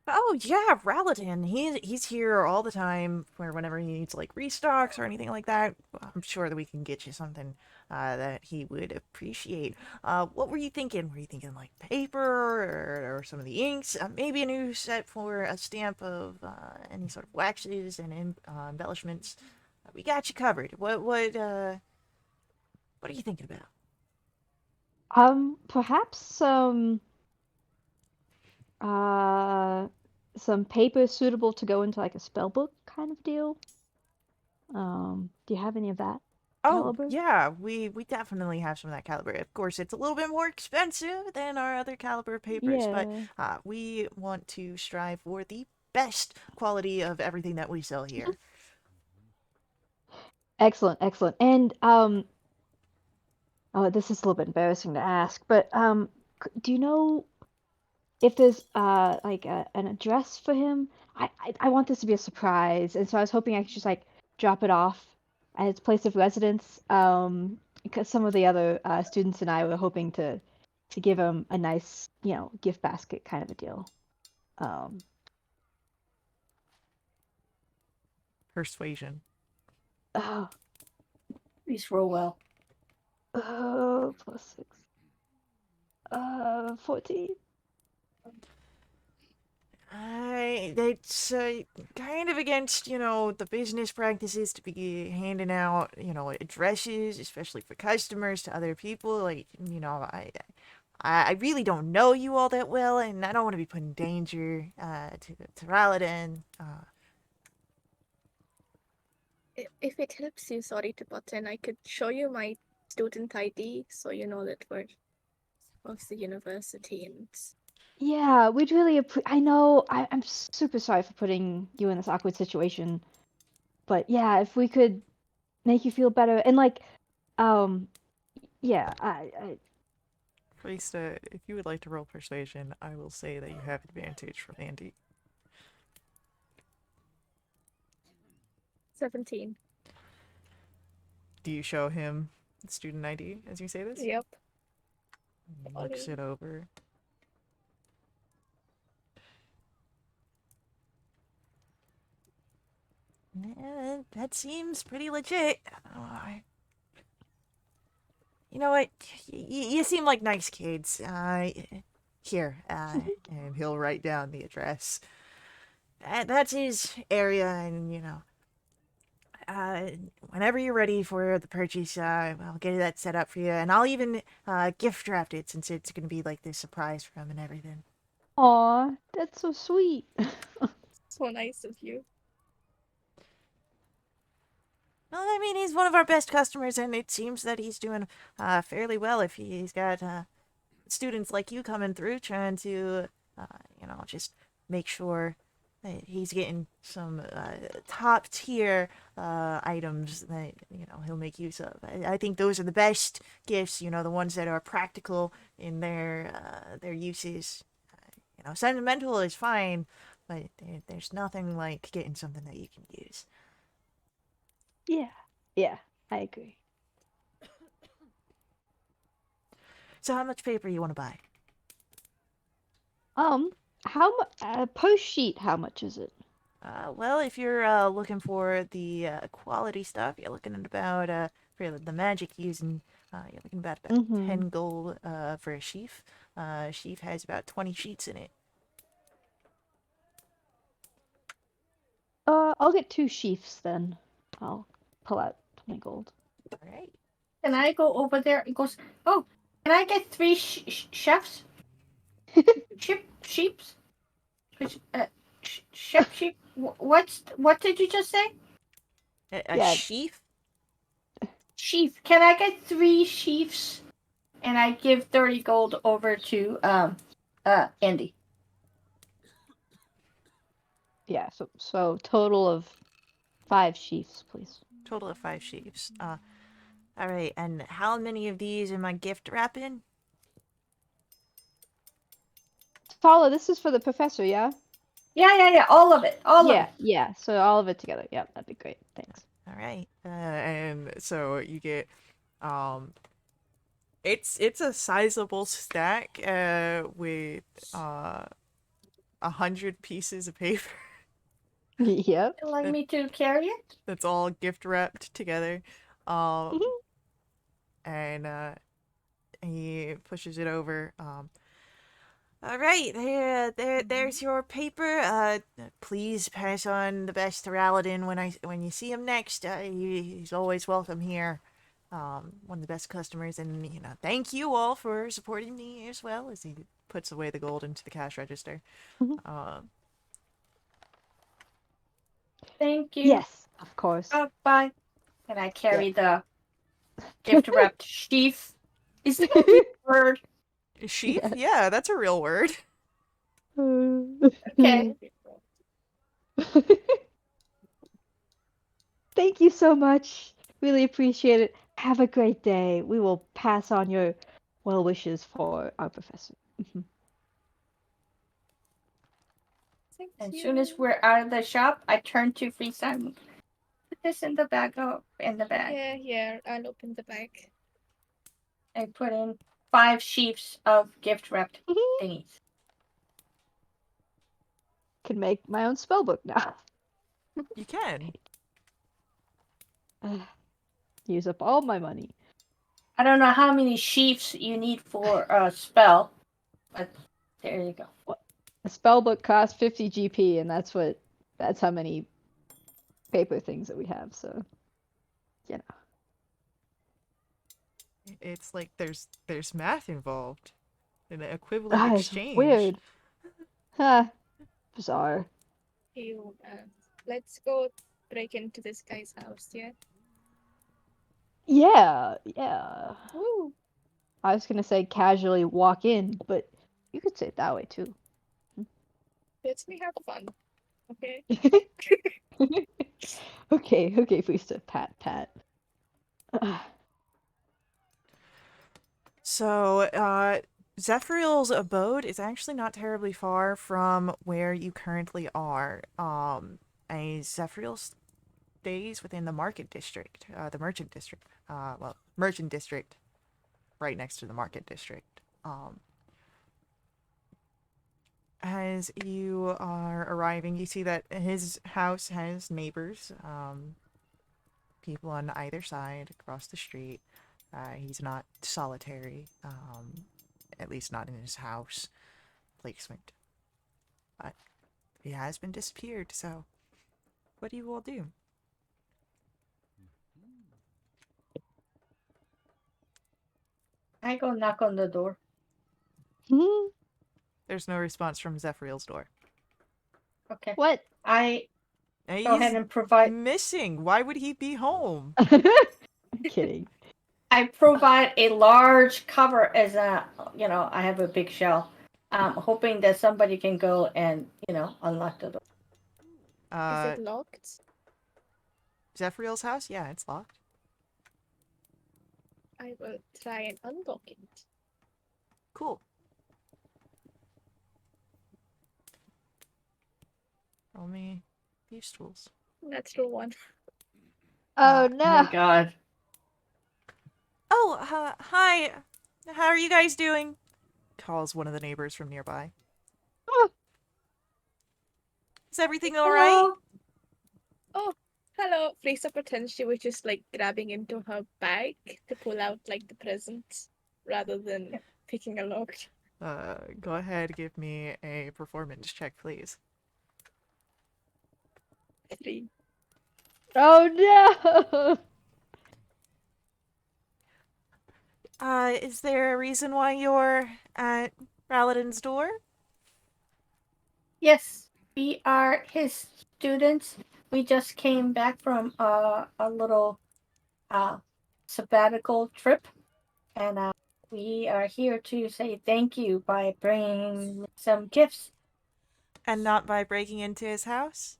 Oh yeah, Raladin. He's here all the time for whenever he needs like restocks or anything like that. I'm sure that we can get you something that he would appreciate. What were you thinking? Were you thinking like paper or some of the inks? Maybe a new set for a stamp of any sort of waxes and embellishments. We got you covered. What are you thinking about? Perhaps uh some paper suitable to go into like a spell book kind of deal. Do you have any of that Oh, caliber? yeah, we definitely have some of that caliber. Of course, it's a little bit more expensive than our other caliber papers, but Yeah. we want to strive for the best quality of everything that we sell here. Excellent, excellent. And oh, this is a little bit embarrassing to ask, but do you know if there's like an address for him? I want this to be a surprise, and so I was hoping I could just like drop it off at his place of residence. Because some of the other students and I were hoping to give him a nice, gift basket kind of a deal. Um, Persuasion. oh, Please roll well. plus 6. 14. It's kind of against, the business practices to be handing out, addresses, especially for customers to other people. Like, I really don't know you all that well, and I don't want to be putting danger to Raladin. If it helps you, sorry to butt in, I could show you my student ID so you know that we're of the university and Yeah, we'd really I know I'm super sorry for putting you in this awkward situation, but yeah, if we could make you feel better and like, um, yeah, Krista, if you would like to roll persuasion, I will say that you have advantage from Andy. 17. Do you show him the student ID as you say this? Yep. He looks it over. That seems pretty legit. You know what? You seem like nice kids. Here, and he'll write down the address. That's his area, and whenever you're ready for the purchase, I'll get that set up for you, and I'll even gift draft it since it's gonna be like this surprise for him and everything. aw, that's so sweet. So nice of you. Well, I mean, he's one of our best customers, and it seems that he's doing fairly well if he's got students like you coming through trying to, just make sure that he's getting some top tier items that, he'll make use of. I think those are the best gifts, the ones that are practical in their uses. Sentimental is fine, but there's nothing like getting something that you can use. Yeah, yeah, I agree. So how much paper you want to buy? How much, post sheet, how much is it? Well, if you're looking for the quality stuff, you're looking at about for the magic using, you're looking about 10 gold for a sheaf. Sheaf has about 20 sheets in it. I'll get 2 sheafs then. I'll pull out 20 gold. All right. Can I go over there? It goes, oh, can I get 3 chefs? Sheeps? Sheep? What did you just say? A Yeah. sheaf? Sheaf. Can I get 3 sheafs? And I give 30 gold over to Andy. Yeah, so total of 5 sheafs, please. Total of 5 sheaves. All right. And how many of these am I gift wrapping? Paula, this is for the professor, yeah? Yeah. All of it. All of it. Yeah. So all of it together. Yeah, that'd be great. Thanks. All right. And so you get, it's a sizable stack, with 100 pieces of paper. Yep. Would you like me to carry it? That's all gift wrapped together. Um, Mhm. and he pushes it over. All right, there's your paper. Please pass on the best to Raladin when you see him next. He's always welcome here. One of the best customers, and thank you all for supporting me as well. As he puts away the gold into the cash register. Mhm. Thank you. Yes, of course. Oh, bye. And I carry the gift wrapped sheaf. Is that a word? Sheaf? Yes. Yeah, that's a real word. Okay. Thank you so much. Really appreciate it. Have a great day. We will pass on your well wishes for our professor. Thank As you. soon as we're out of the shop, I turn to Freestyle. Put this in the bag. In the bag. Yeah, I'll open the bag. I put in 5 sheafs of gift wrapped thingies. Can make my own spellbook now. You can. Use up all my money. I don't know how many sheafs you need for a spell, but there you go. A spellbook costs 50 GP, and that's how many paper things that we have. So, you know. It's like there's math involved. An equivalent It's exchange. weird. Huh. Bizarre. You, let's go break into this guy's house, yeah? Yeah. Woo! I was gonna say casually walk in, but you could say it that way too. Let me have fun, okay? Okay, Fusta. Pat. So, Zephyriel's abode is actually not terribly far from where you currently are. Zephyriel stays within the market district, the merchant district. Merchant district, right next to the market district. As you are arriving, you see that his house has neighbors, people on either side across the street. He's not solitary, at least not in his house placement. But he has been disappeared, so what do you all do? I go knock on the door. There's no response from Zephyriel's door. Okay. What? I Hey, go ahead and provide. missing. Why would he be home? I'm kidding. I provide a large cover as I have a big shell. Hoping that somebody can go and, unlock the door. Is it locked? Zephyriel's house? Yeah, it's locked. I will try and unlock it. Cool. Roll me thieves' tools. Natural one. Oh Oh my no. god. Oh, hi. How are you guys doing? Calls one of the neighbors from nearby. Oh. Is everything all right? Oh, hello. Lisa pretends she was just like grabbing into her bag to pull out like the presents rather than picking a lock. Go ahead, give me a performance check, please. 3. Oh no! Is there a reason why you're at Paladin's door? Yes, we are his students. We just came back from a little sabbatical trip, and we are here to say thank you by bringing some gifts. And not by breaking into his house?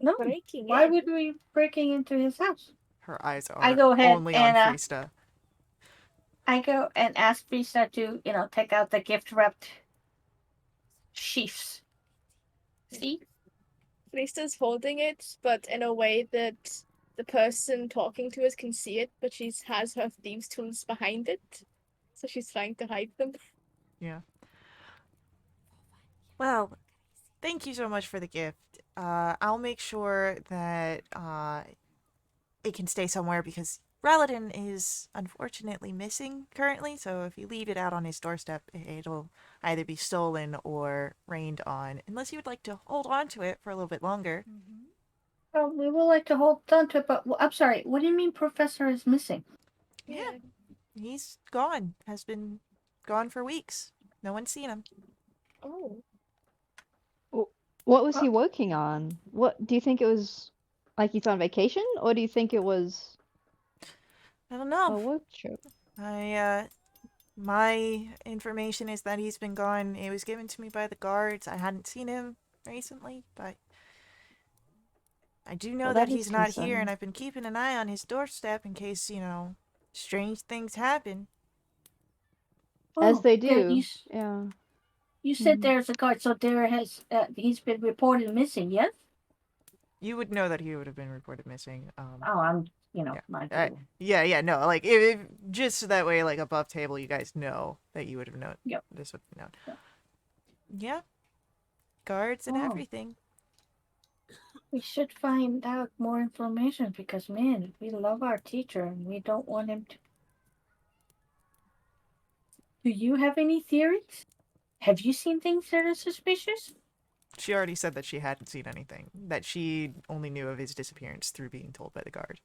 No, Breaking why in. would we be breaking into his house? Her eyes I are go ahead only on and Freesta. I go and ask Brisa to, take out the gift wrapped sheaths. See? Frista's holding it, but in a way that the person talking to us can see it, but she has her thieves' tools behind it. So she's trying to hide them. Yeah. Well, thank you so much for the gift. I'll make sure that it can stay somewhere because Raladin is unfortunately missing currently, so if you leave it out on his doorstep, it'll either be stolen or rained on, unless you would like to hold on to it for a little bit longer. We would like to hold on to it, but I'm sorry, what do you mean Professor is missing? Yeah. He's gone. Has been gone for weeks. No one's seen him. Oh. What was he working on? What do you think it was? Like he's on vacation, or do you think it was I don't a know. work trip? My information is that he's been gone. It was given to me by the guards. I hadn't seen him recently, but I do know Well, that that is he's not here, and concerning. I've been keeping an eye on his doorstep in case, strange things happen. As they there, do. Yeah. you said Mhm. there's a guard, so he's been reported missing, yes? You would know that he would have been reported missing. Oh, I'm, Yeah. not Uh, doing. yeah, no, like, if just so that way, like, above table, you guys know that you would have known. Yep. This would have known. Yep. Yeah. Guards and Oh. everything. We should find out more information because, man, we love our teacher and we don't want him to. Do you have any theories? Have you seen things that are suspicious? She already said that she hadn't seen anything, that she only knew of his disappearance through being told by the guard.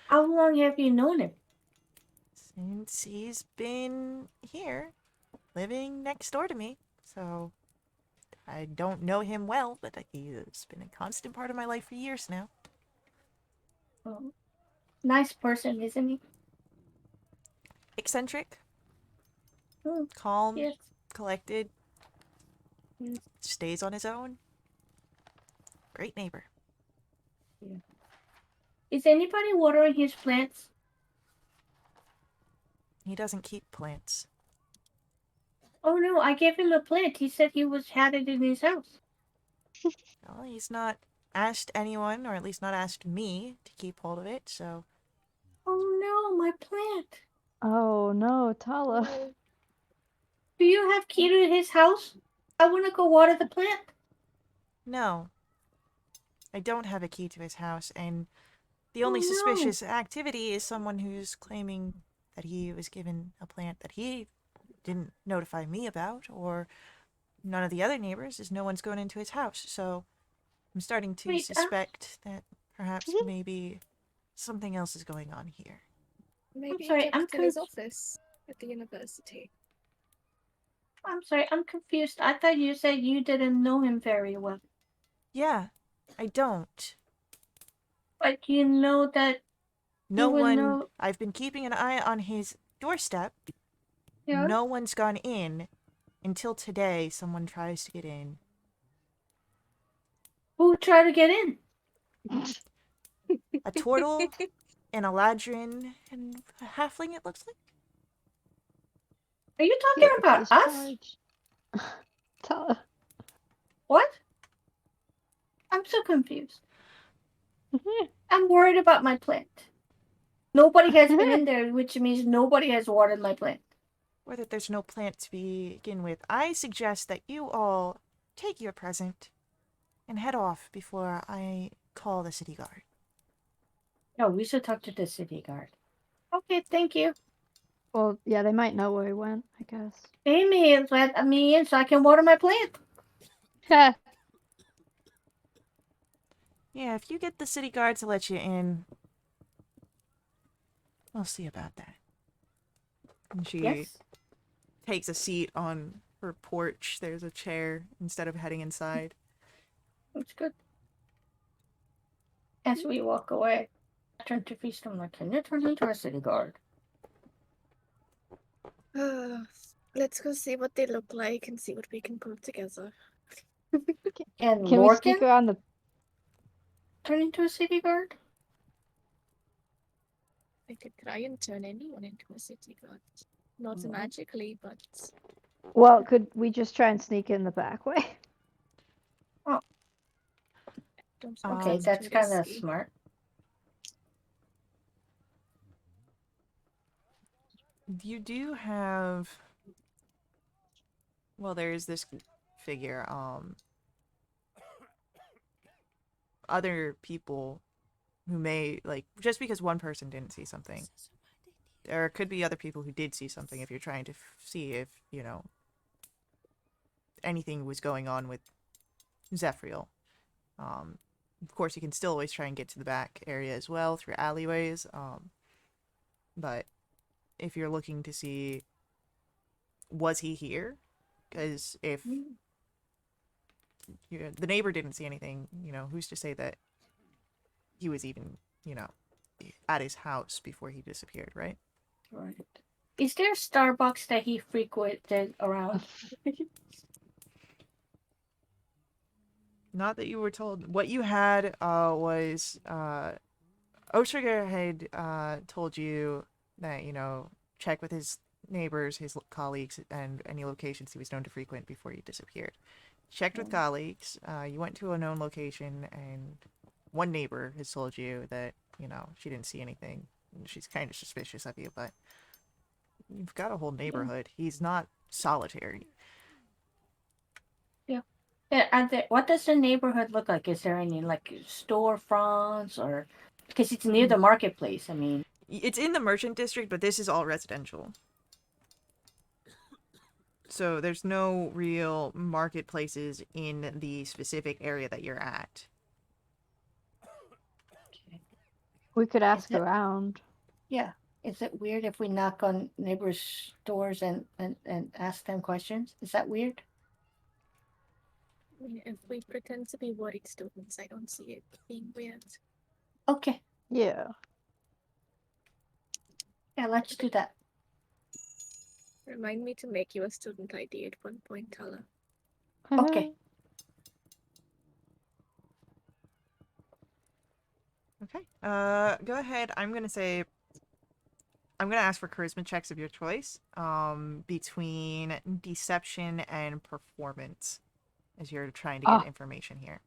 How long have you known him? Since he's been here, living next door to me, so I don't know him well, but he has been a constant part of my life for years now. Oh, nice person, isn't he? Eccentric, Hmm, calm, yes. collected, stays on his own. Great neighbor. Is anybody watering his plants? He doesn't keep plants. Oh no, I gave him a plant. He said he had it in his house. Well, he's not asked anyone, or at least not asked me, to keep hold of it, so Oh no, my plant. Oh no, Tala. Oh. Do you have key to his house? I want to go water the plant. no. I don't have a key to his house, and the only Oh, no. suspicious activity is someone who's claiming that he was given a plant that he didn't notify me about, or none of the other neighbors, as no one's going into his house. So I'm starting to Wait, suspect that perhaps maybe something else is going on here. Maybe sorry, he I'm kept in his office at the university. I'm sorry, I'm confused. I thought you said you didn't know him very well. Yeah, I don't. But you know that No you would one. know. I've been keeping an eye on his doorstep. Yeah? No one's gone in until today. Someone tries to get in. Who tried to get in? A turtle, an eladrin, and a halfling, it looks like. Are you talking Guilty about as us? charged. Tala. What? I'm so confused. I'm worried about my plant. Nobody has been in there, which means nobody has watered my plant. Or that there's no plant to begin with. I suggest that you all take your present and head off before I call the city guard. No, we should talk to the city guard. Okay, thank you. Well, yeah, they might know where he went, I guess. They may let me in so I can water my plant. Ha! Yeah, if you get the city guard to let you in, we'll see about that. And she Yes. takes a seat on her porch. There's a chair instead of heading inside. That's good. As we walk away, I turn to Feast. I'm like, can you turn into a city guard? Let's go see what they look like and see what we can put together. And Can we sneak Lorcan around the? turn into a city guard? I could try and turn anyone into a city guard. Not Mhm. magically, but Well, could we just try and sneak in the back way? don't think Okay, Um, that's too kind of risky. smart. You do have. Well, there's this figure. Other people who may like just because one person didn't see something, there could be other people who did see something. If you're trying to see if anything was going on with Zephyriel. Of course, you can still always try and get to the back area as well through alleyways. But if you're looking to see, was he here? Because if the neighbor didn't see anything, who's to say that he was even, at his house before he disappeared, right? Right. Is there a Starbucks that he frequented around? Not that you were told. What you had was Otrigger had told you that, check with his neighbors, his colleagues, and any locations he was known to frequent before he disappeared. Checked with colleagues. You went to a known location, and one neighbor has told you that, she didn't see anything. She's kind of suspicious of you, but you've got a whole neighborhood. He's not solitary. Yeah, what does the neighborhood look like? Is there any like storefronts or because it's near the marketplace? I mean, It's in the merchant district, but this is all residential. So there's no real marketplaces in the specific area that you're at. We could ask it- around. yeah. Is it weird if we knock on neighbors' doors and ask them questions? Is that weird? If we pretend to be worried students, I don't see it being weird. Okay. Yeah. Yeah, let's do that. Remind me to make you a student ID at one point, Tala. Okay. Okay. Go ahead. I'm gonna ask for charisma checks of your choice. Between deception and performance, as you're trying to get Oh. information here.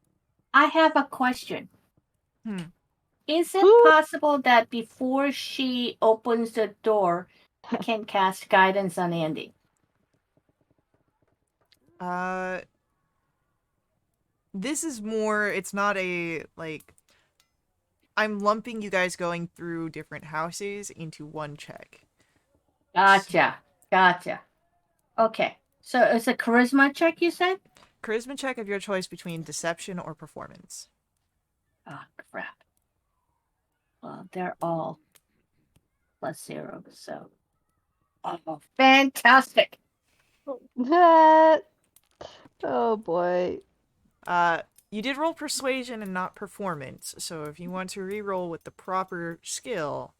I have a question. Is it Ooh. possible that before she opens the door, I can cast guidance on Andy? This is more. It's not a like. I'm lumping you guys going through different houses into one check. Gotcha. Okay. So it's a charisma check, you said? Charisma check of your choice between deception or performance. Oh, crap. Well, they're all +0, so. Oh, fantastic. Oh boy. You did roll persuasion and not performance, so if you want to re-roll with the proper skill,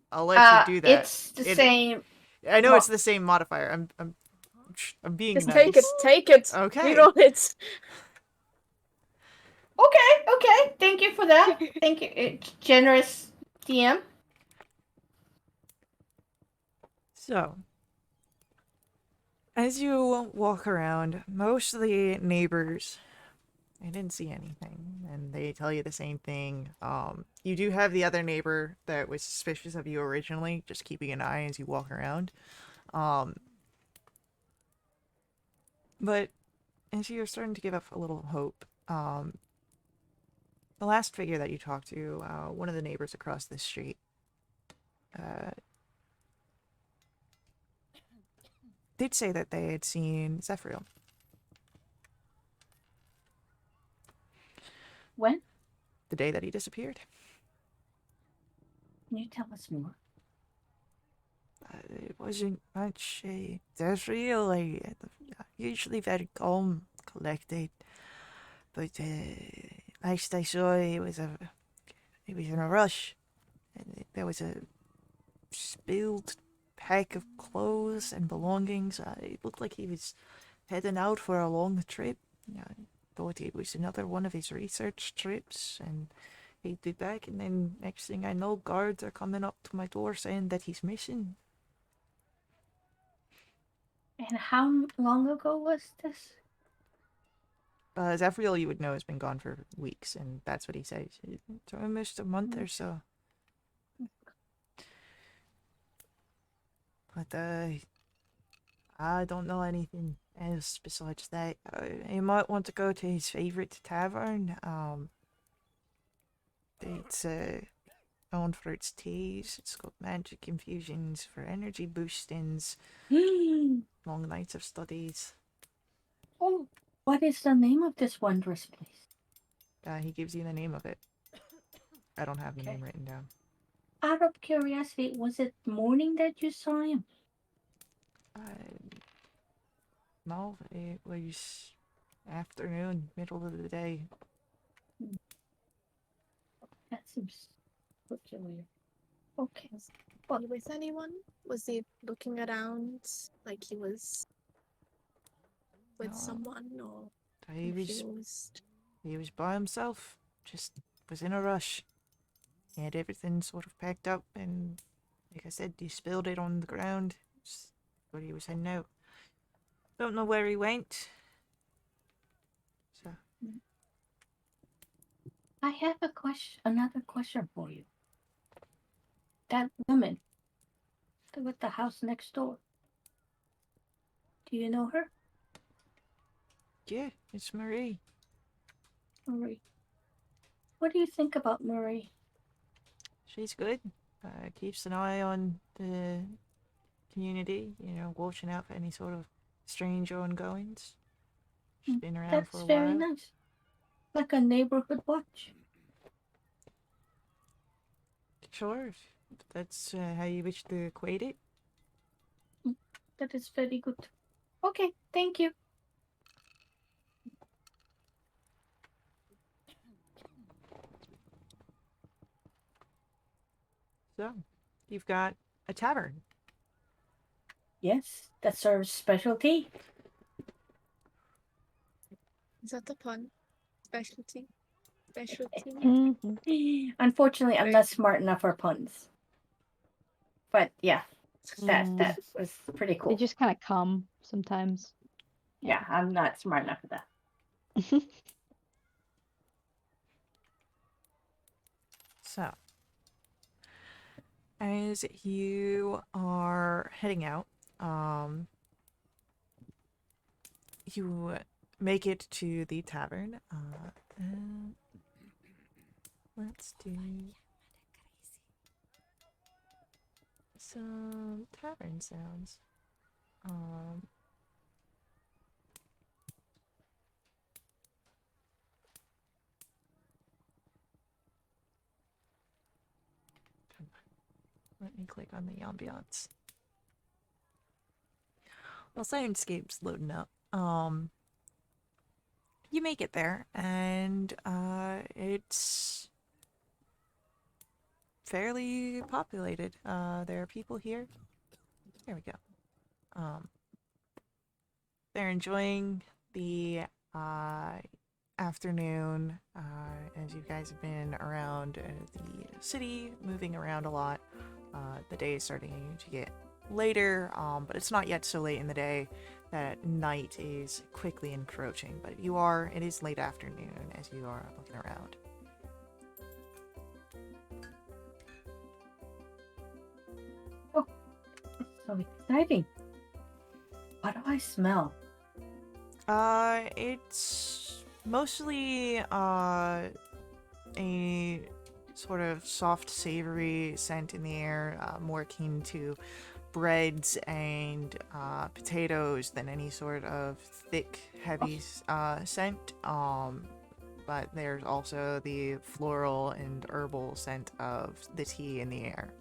I'll let you do that. It's the same. I know it's the same modifier. I'm being Just nice. take it. Okay. Reroll it. Okay. Thank you for that. Thank you. It's generous DM. So, as you walk around, most of the neighbors, I didn't see anything, and they tell you the same thing. You do have the other neighbor that was suspicious of you originally, just keeping an eye as you walk around. But as you're starting to give up a little hope, the last figure that you talked to, one of the neighbors across the street, did say that they had seen Zephyriel. When? the day that he disappeared. Can you tell us more? It wasn't much. There's really usually very calm, collected, but last I saw, he was in a rush, and there was a spilled pack of clothes and belongings. It looked like he was heading out for a long trip. I thought it was another one of his research trips, and he'd be back. And then next thing I know, guards are coming up to my door saying that he's missing. And how long ago was this? Zephyriel, you would know, has been gone for weeks, and that's what he says. It's almost a month or so. But I don't know anything else besides that. You might want to go to his favorite tavern. It's known for its teas. It's got magic infusions for energy boostings, long nights of studies. Oh, what is the name of this wondrous place? He gives you the name of it. I don't have the name written down. Out of curiosity, was it morning that you saw him? No, it was afternoon, middle of the day. That seems peculiar. Okay. Was he with anyone? Was he looking around like he was with No. someone or He confused? was by himself. Just was in a rush. He had everything sort of packed up, and like I said, he spilled it on the ground. Just what he was heading out. Don't know where he went. So I have a question. Another question for you. That woman with the house next door. Do you know her? yeah, it's Marie. Marie. What do you think about Marie? She's good. Keeps an eye on the community. Watching out for any sort of strange ongoings. She's been around for a That's while. very nice. Like a neighborhood watch. Sure, that's how you wish to equate it. That is very good. Okay, thank you. So, you've got a tavern. Yes, that serves specialty. Is that the pun? Specialty? Specialty? Mhm. Unfortunately, I'm not smart enough for puns. But yeah, that was pretty They cool. just kind of come sometimes. Yeah, I'm not smart enough for that. So, as you are heading out, you make it to the tavern. Let's do some tavern sounds. Let me click on the ambiance. Well, Soundscape's loading up. You make it there, and it's fairly populated. There are people here. There we go. They're enjoying the afternoon as you guys have been around the city, moving around a lot. The day is starting to get later, but it's not yet so late in the day that night is quickly encroaching. But it is late afternoon as you are looking around. Oh, it's so exciting. What do I smell? It's mostly a sort of soft, savory scent in the air, more akin to breads and potatoes than any sort of thick, heavy scent. but there's also the floral and herbal scent of the tea in the air.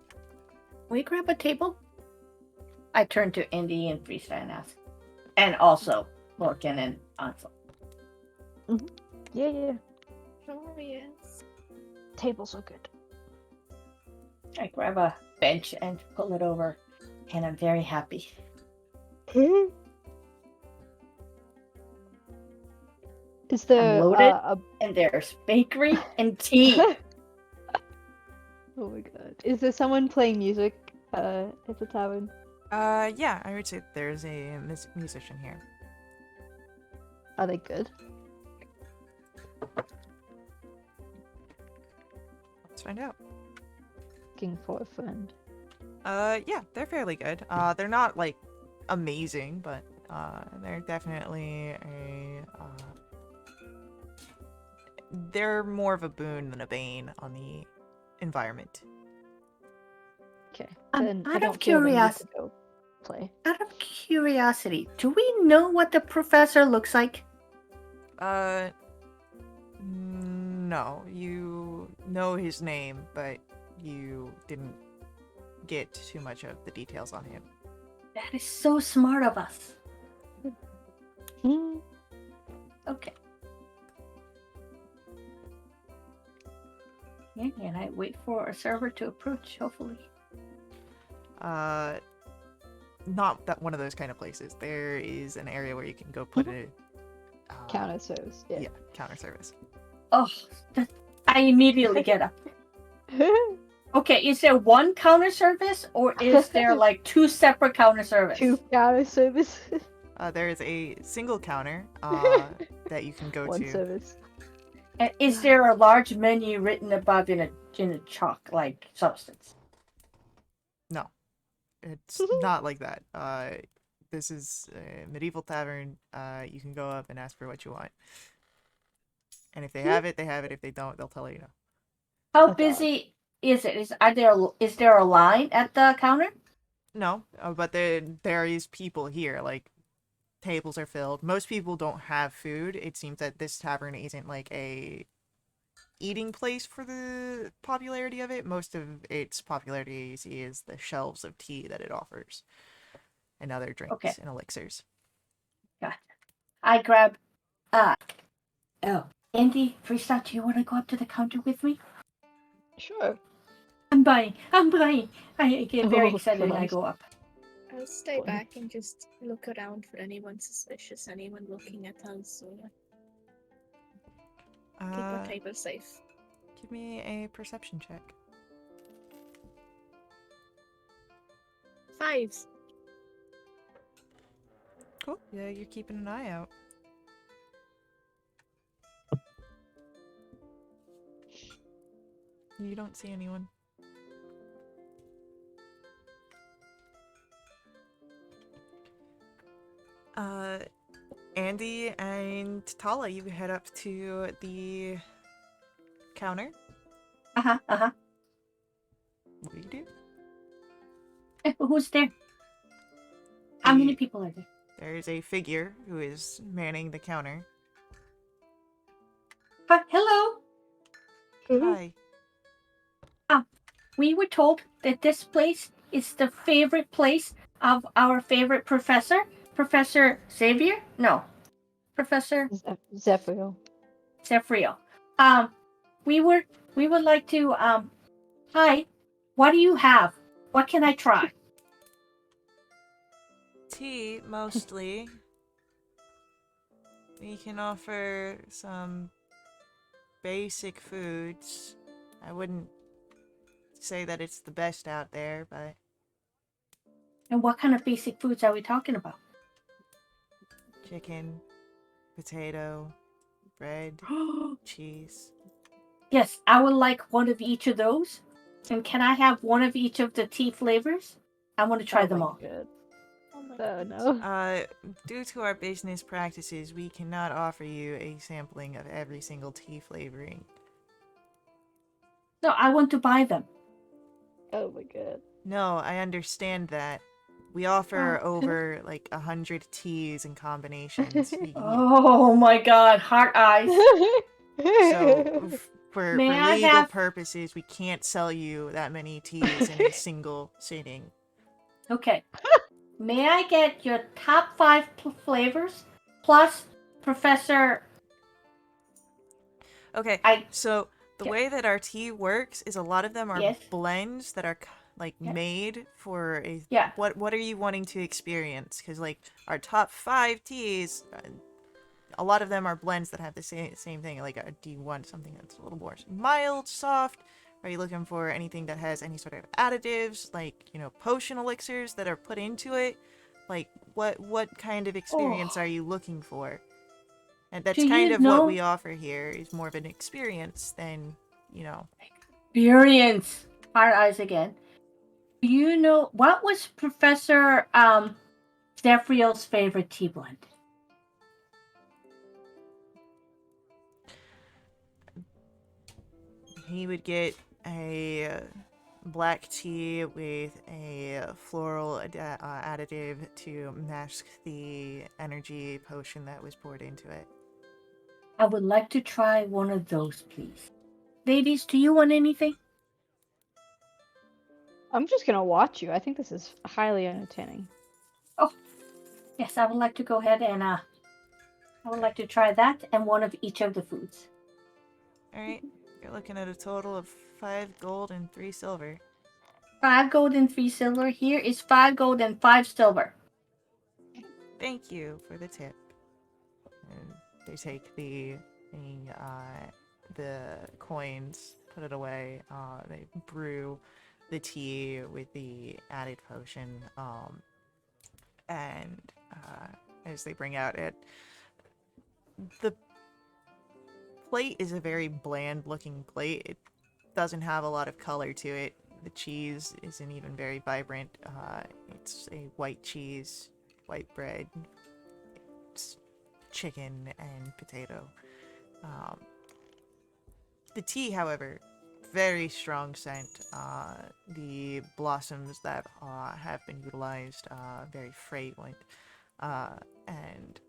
Can we grab a table? I turn to Indy and Freestyle and ask. And also Morgan and Ansel. Yeah. Oh, yes. Tables are good. I grab a bench and pull it over, and I'm very happy. Is there loaded. a And there's bakery and tea. Oh my god. Is there someone playing music at the tavern? Yeah, I would say there's a musician here. Are they good? Let's find out. Looking for a friend. Yeah, they're fairly good. They're not, like, amazing, but, they're definitely they're more of a boon than a bane on the environment. Okay. Um, Then I out of don't feel the need curios- to go play. Out of curiosity, do we know what the professor looks like? No. You know his name, but you didn't get too much of the details on him. That is so smart of us. Hmm. Okay. Yeah, and I wait for a server to approach, hopefully. Not that one of those kind of places. There is an area where you can go put a Counter service. Yeah. yeah, counter service. Oh, I immediately get up. Okay, is there one counter service or is there like two separate counter service? Two counter service. There is a single counter that you can go One to. service. And is there a large menu written above in a chalk like substance? No, it's not like that. This is a medieval tavern. You can go up and ask for what you want. And if they have it, they have it. If they don't, they'll tell you no. How God. busy is it? Is there a line at the counter? No, but there is people here. Like, tables are filled. Most people don't have food. It seems that this tavern isn't like a eating place for the popularity of it. Most of its popularity is the shelves of tea that it offers and other drinks Okay. and elixirs. Gotcha. I grab Andy, Freestyle, do you want to go up to the counter with me? Sure. I'm buying. I get very Oh, excited and I Christ. go up. I'll stay Boy. back and just look around for anyone suspicious, anyone looking at us, or keep our table safe. Give me a perception check. 5. Cool. Yeah, you're keeping an eye out. You don't see anyone. Andy and Tala, you head up to the counter. Uh-huh. What do you do? Who's there? How many people are there? There is a figure who is manning the counter. Hello. Hi. We were told that this place is the favorite place of our favorite professor, Professor Xavier. No, Professor Zephyr. Zephyr. We would like to. Hi. What do you have? What can I try? Tea, mostly. We can offer some basic foods. I wouldn't say that it's the best out there, but And what kind of basic foods are we talking about? chicken, potato, bread, cheese. Yes, I would like one of each of those. And can I have one of each of the tea flavors? I want to try them all. Good. Oh my Oh god. no. Due to our business practices, we cannot offer you a sampling of every single tea flavoring. So I want to buy them. Oh my god. No, I understand that, We offer Oh. over like 100 teas and combinations. Oh my god, heart eyes. So for May I legal have- purposes, we can't sell you that many teas in a single sitting. Okay. May I get your top 5 flavors plus Professor? Okay, I so the Yeah. way that our tea works is a lot of them are Yes. blends that are like Yeah. made for a Yeah. what are you wanting to experience? Because like our top 5 teas, a lot of them are blends that have the same thing. Like, do you want something that's a little more mild, soft? Are you looking for anything that has any sort of additives, like, you know, potion elixirs that are put into it? Like, what kind of experience are you looking for? And that's Do kind you of what know- we offer here, is more of an experience than, you know. Experience. Heart eyes again. Do you know what was Professor Zephriel's favorite tea blend? He would get a black tea with a floral additive to mask the energy potion that was poured into it. I would like to try one of those, please. Ladies, do you want anything? I'm just gonna watch you. I think this is highly entertaining. Yes, I would like to go ahead and I would like to try that and one of each of the foods. Alright, you're looking at a total of 5 gold and 3 silver. 5 gold and 3 silver. Here is 5 gold and 5 silver. Thank you for the tip. And they take the coins, put it away. They brew the tea with the added potion. And as they bring out it, the plate is a very bland looking plate. It doesn't have a lot of color to it. The cheese isn't even very vibrant. It's a white cheese, white bread, it's chicken and potato. The tea, however, very strong scent. The blossoms that have been utilized, very fragrant. And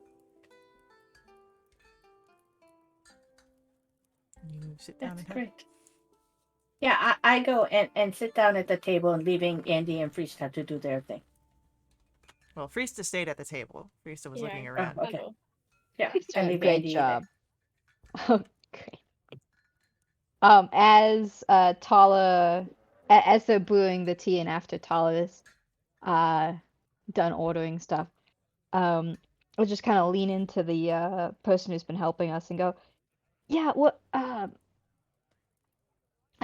you sit down That's and have great. Yeah, I go and sit down at the table and leaving Andy and Freesta to do their thing. Well, Freesta stayed at the table. Freesta was Yeah. looking around. Okay. Hello. Yeah, He's doing and a leave great Andy job. there. Oh, great. As Tala, as they're brewing the tea, and after Tala's done ordering stuff, I'll just kind of lean into the person who's been helping us and go, "Yeah, what? I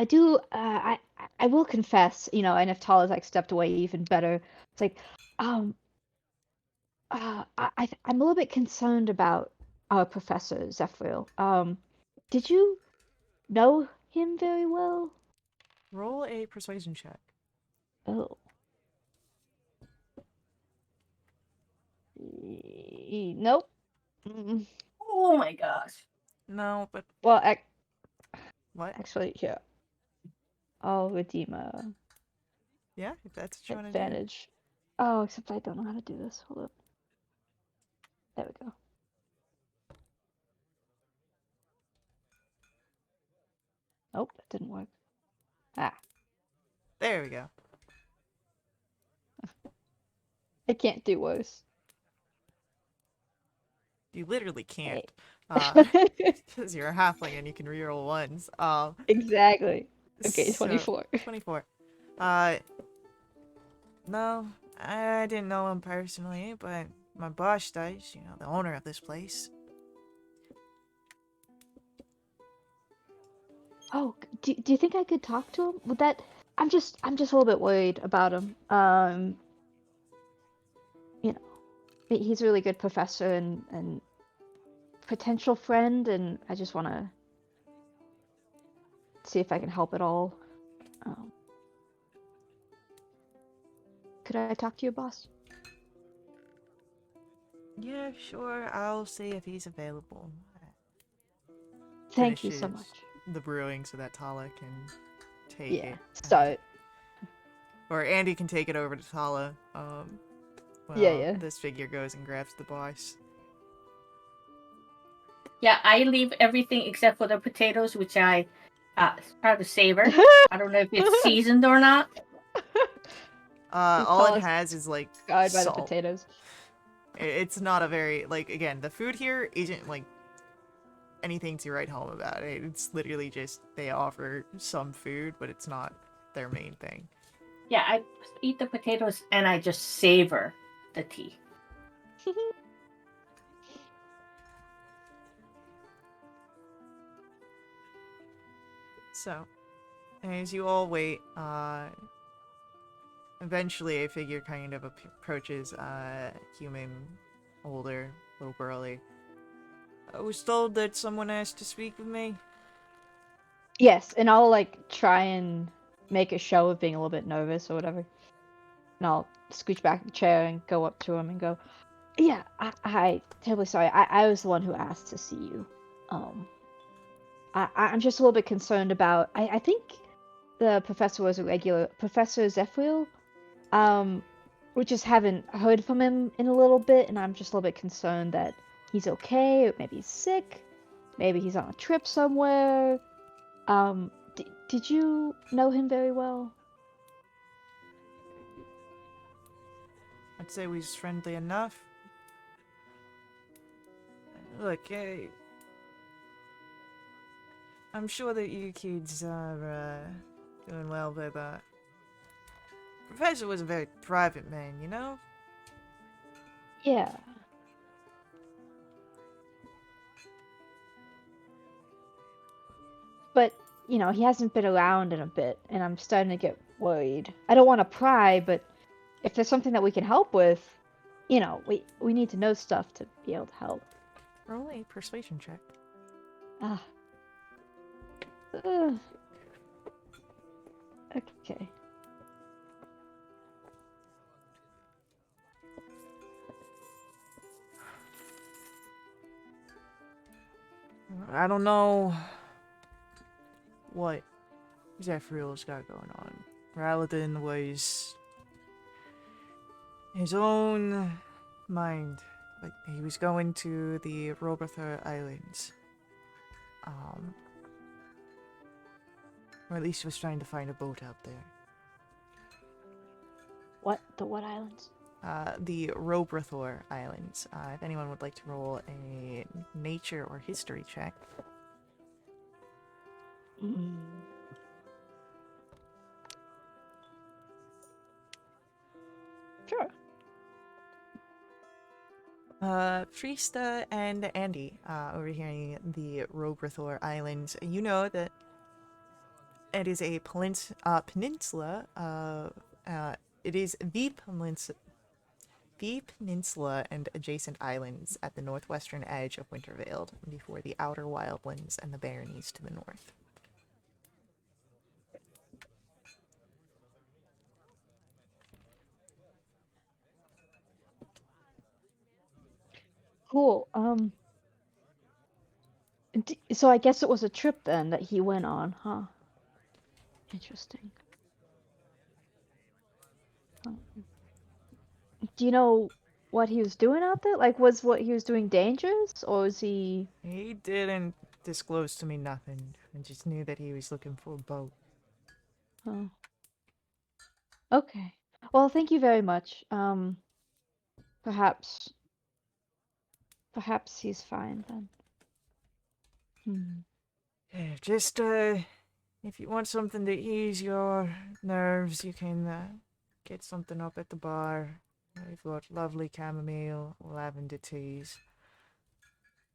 do. I will confess, you know, and if Tala's like stepped away, even better. It's like, um, I'm a little bit concerned about our Professor Zephril. Did you know him very well? Roll a persuasion check. Oh. Nope. Mm, Oh my gosh. No, but Well, what? actually, here. I'll redeem a Yeah, if that's what you want to do. advantage. Oh, except I don't know how to do this. Hold up. There we go. Nope, that didn't work. Ah, There we go. I can't do worse. You literally can't. Hey. Because you're a halfling and you can reroll ones. Exactly. Okay, So, 24. 24. No, I didn't know him personally, but my boss does, you know, the owner of this place. Oh, do you think I could talk to him? Would that? I'm just a little bit worried about him. You know, he's a really good professor and potential friend, and I just want to see if I can help at all. Um, could I talk to your boss? Yeah, sure, I'll see if he's available. Thank you so Finishes much. the brewing so that Tala can take Yeah. it. So, Or Andy can take it over to Tala. Well, Yeah. this figure goes and grabs the box. Yeah, I leave everything except for the potatoes, which I try to savor. I don't know if it's seasoned or not. All it Tallest has is like guide by the salt. potatoes. It's not a very again, the food here isn't like anything to write home about. It's literally just they offer some food, but it's not their main thing. Yeah, I eat the potatoes and I just savor the tea. So, as you all wait, eventually a figure kind of approaches human, older, little burly. I was told that someone asked to speak with me. Yes, and I'll like try and make a show of being a little bit nervous or whatever. And I'll scooch back in the chair and go up to him and go, "Yeah, I terribly sorry. I was the one who asked to see you. Um, I'm just a little bit concerned about. I think the professor was a regular Professor Zephyr. We just haven't heard from him in a little bit, and I'm just a little bit concerned that he's okay, or maybe he's sick, maybe he's on a trip somewhere. Did you know him very well? I'd say we was friendly enough. Look, I'm sure that you kids are doing well, but Professor was a very private man, you know? Yeah. But, you know, he hasn't been around in a bit, and I'm starting to get worried. I don't want to pry, but if there's something that we can help with, you know, we need to know stuff to be able to help. Roll a persuasion check. Ah. Ugh. Okay. I don't know what Zephyr's got going on. Raladin was his own mind, but he was going to the Robertha Islands. Or at least was trying to find a boat out there. What? The what islands? The Robrathor Islands. If anyone would like to roll a nature or history check. Mm. Sure. Frista and Andy, over here in the Robrathor Islands, you know that it is a peninsula. It is the peninsula and adjacent islands at the northwestern edge of Wintervale, before the outer wildlands and the barrens to the north. Cool. So I guess it was a trip then that he went on, huh? Interesting. Um, Do you know what he was doing out there? Like, was what he was doing dangerous, or was he? He didn't disclose to me nothing. I just knew that he was looking for a boat. Oh. Okay. Well, thank you very much. Perhaps he's fine then. Hmm. Yeah, just, if you want something to ease your nerves, you can, get something up at the bar. We've got lovely chamomile, lavender teas.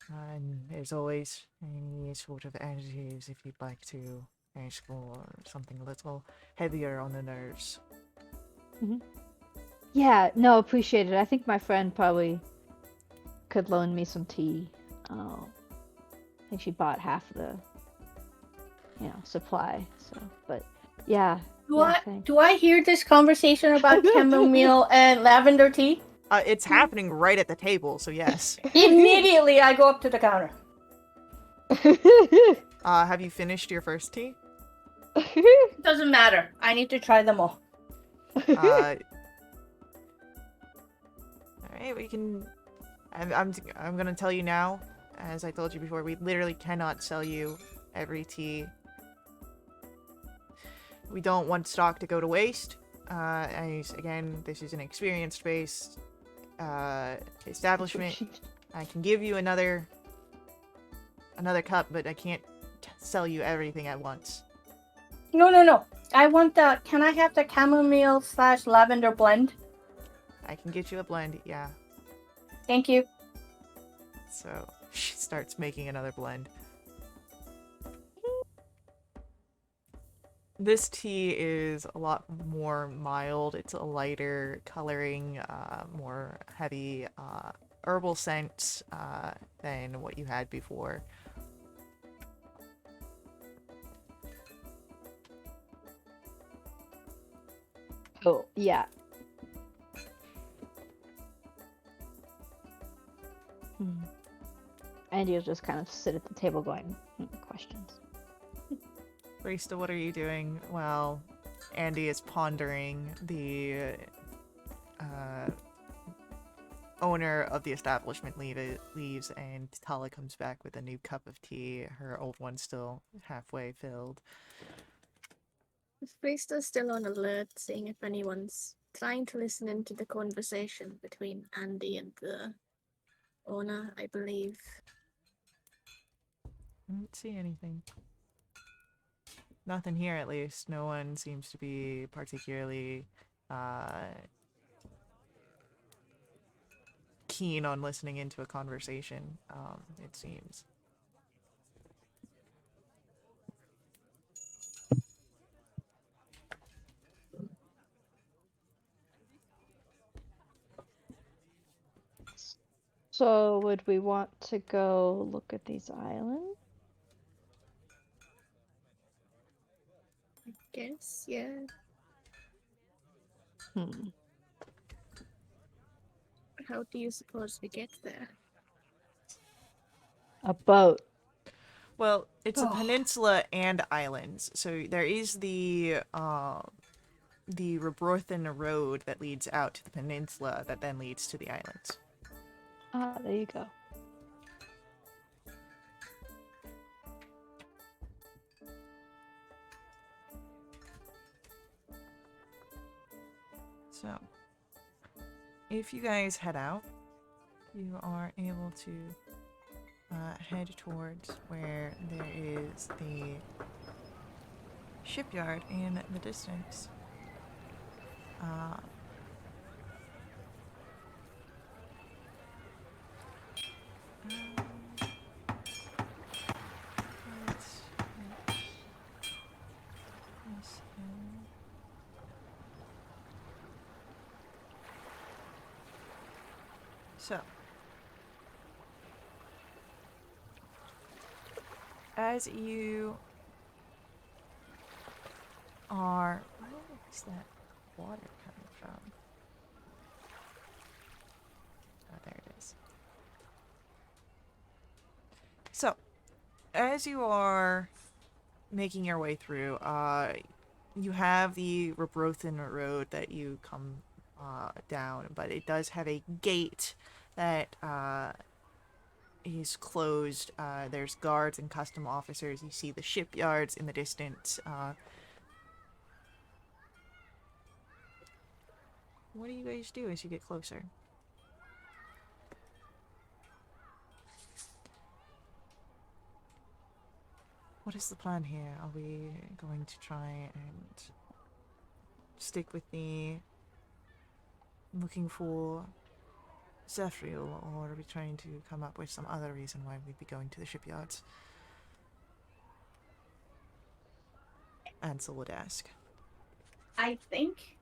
And as always, any sort of additives if you'd like to ask for something a little heavier on the nerves. Yeah, no, appreciate it. I think my friend probably could loan me some tea. I think she bought half of the, supply. So, but yeah. Thanks. Do I hear this conversation about chamomile and lavender tea? It's happening right at the table, so yes. Immediately, I go up to the counter. Have you finished your first tea? Doesn't matter. I need to try them all. Hey, we can. I'm gonna tell you now, as I told you before, we literally cannot sell you every tea. We don't want stock to go to waste. Again, this is an experience-based establishment. I can give you another cup, but I can't sell you everything at once. No. I want the. Can I have the chamomile / lavender blend? I can get you a blend, yeah. Thank you. So she starts making another blend. This tea is a lot more mild. It's a lighter coloring, more heavy herbal scents than what you had before. Oh, yeah. And you'll just kind of sit at the table going, questions. Barista, what are you doing? Well, Andy is pondering. The owner of the establishment leaves, and Tala comes back with a new cup of tea. Her old one's still halfway filled. Friesta's still on alert, seeing if anyone's trying to listen into the conversation between Andy and the owner, I believe. I don't see anything. Nothing here, at least. No one seems to be particularly keen on listening into a conversation, it seems. So, would we want to go look at these islands? Guess, yeah. How do you suppose we get there? A boat. Well, it's a peninsula and islands, so there is the Rebrothen Road that leads out to the peninsula that then leads to the islands. Ah, there you go. So, if you guys head out, you are able to head towards where there is the shipyard in the distance. So, as you are, where is that water coming from? Oh, there it is. So, as you are making your way through, you have the Rebrothen Road that you come down, but it does have a gate that is closed. There's guards and custom officers. You see the shipyards in the distance. What do you guys do as you get closer? What is the plan here? Are we going to try and stick with the looking for Zephyriel, or are we trying to come up with some other reason why we'd be going to the shipyards? Ansel would ask. I think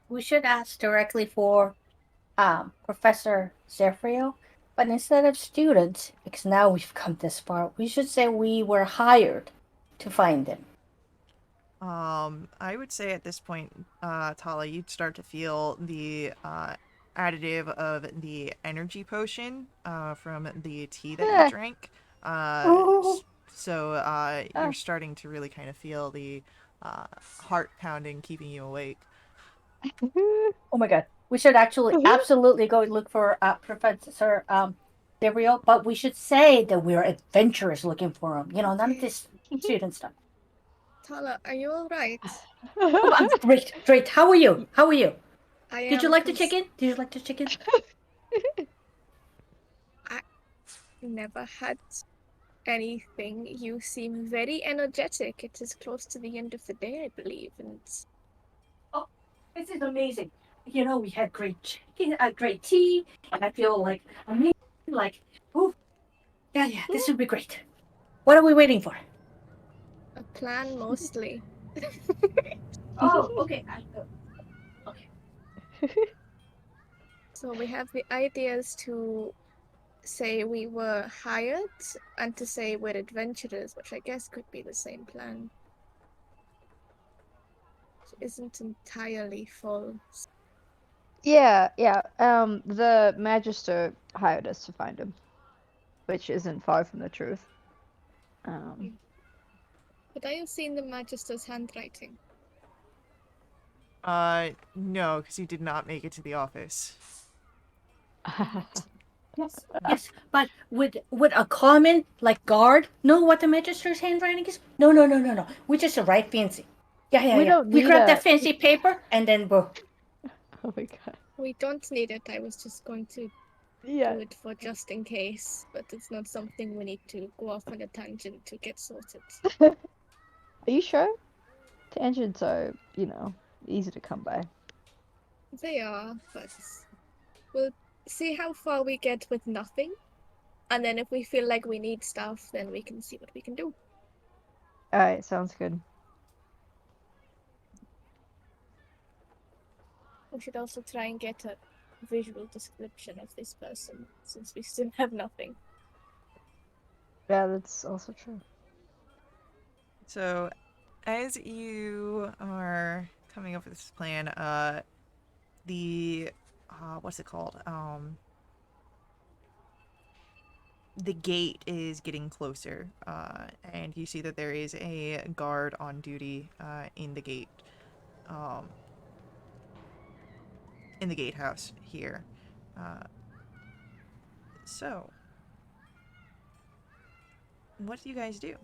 we should ask directly for Professor Zephyriel, but instead of students, because now we've come this far, we should say we were hired to find him. I would say at this point, Tala, you'd start to feel the additive of the energy potion from the tea that you drank. So you're starting to really kind of feel the heart pounding keeping you awake. Oh my god. We should actually absolutely go look for Professor Gabriel, but we should say that we're adventurers looking for him. You know, none of this student stuff. Tala, are you alright? Oh, I'm great, great. How are you? How are you? I Did you am like the chicken? Did you like the chicken? never had anything. You seem very energetic. It is close to the end of the day, I believe, and Oh, this is amazing. You know, we had great chicken, great tea, and I feel like amazing. Like, oh, yeah, this would be great. What are we waiting for? a plan mostly. Oh, okay. Okay. So we have the ideas to say we were hired and to say we're adventurers, which I guess could be the same plan. Which isn't entirely false. Yeah. The Magister hired us to find him, which isn't far from the truth. But I have seen the Magister's handwriting. No, because you did not make it to the office. Yes, but would a common like guard know what the magister's handwriting is? No. We just write fancy. Yeah. We don't We need grab a. that fancy paper and then we're Oh my god. We don't need it. I was just going to Yeah. do it for just in case, but it's not something we need to go off on a tangent to get sorted. Are you sure? Tangents are, easy to come by. They are, but we'll see how far we get with nothing. And then if we feel like we need stuff, then we can see what we can do. Alright, sounds good. We should also try and get a visual description of this person, since we still have nothing. Yeah, that's also true. So, as you are coming up with this plan, the what's it called? The gate is getting closer, and you see that there is a guard on duty in the gate, in the gatehouse here. So, what do you guys do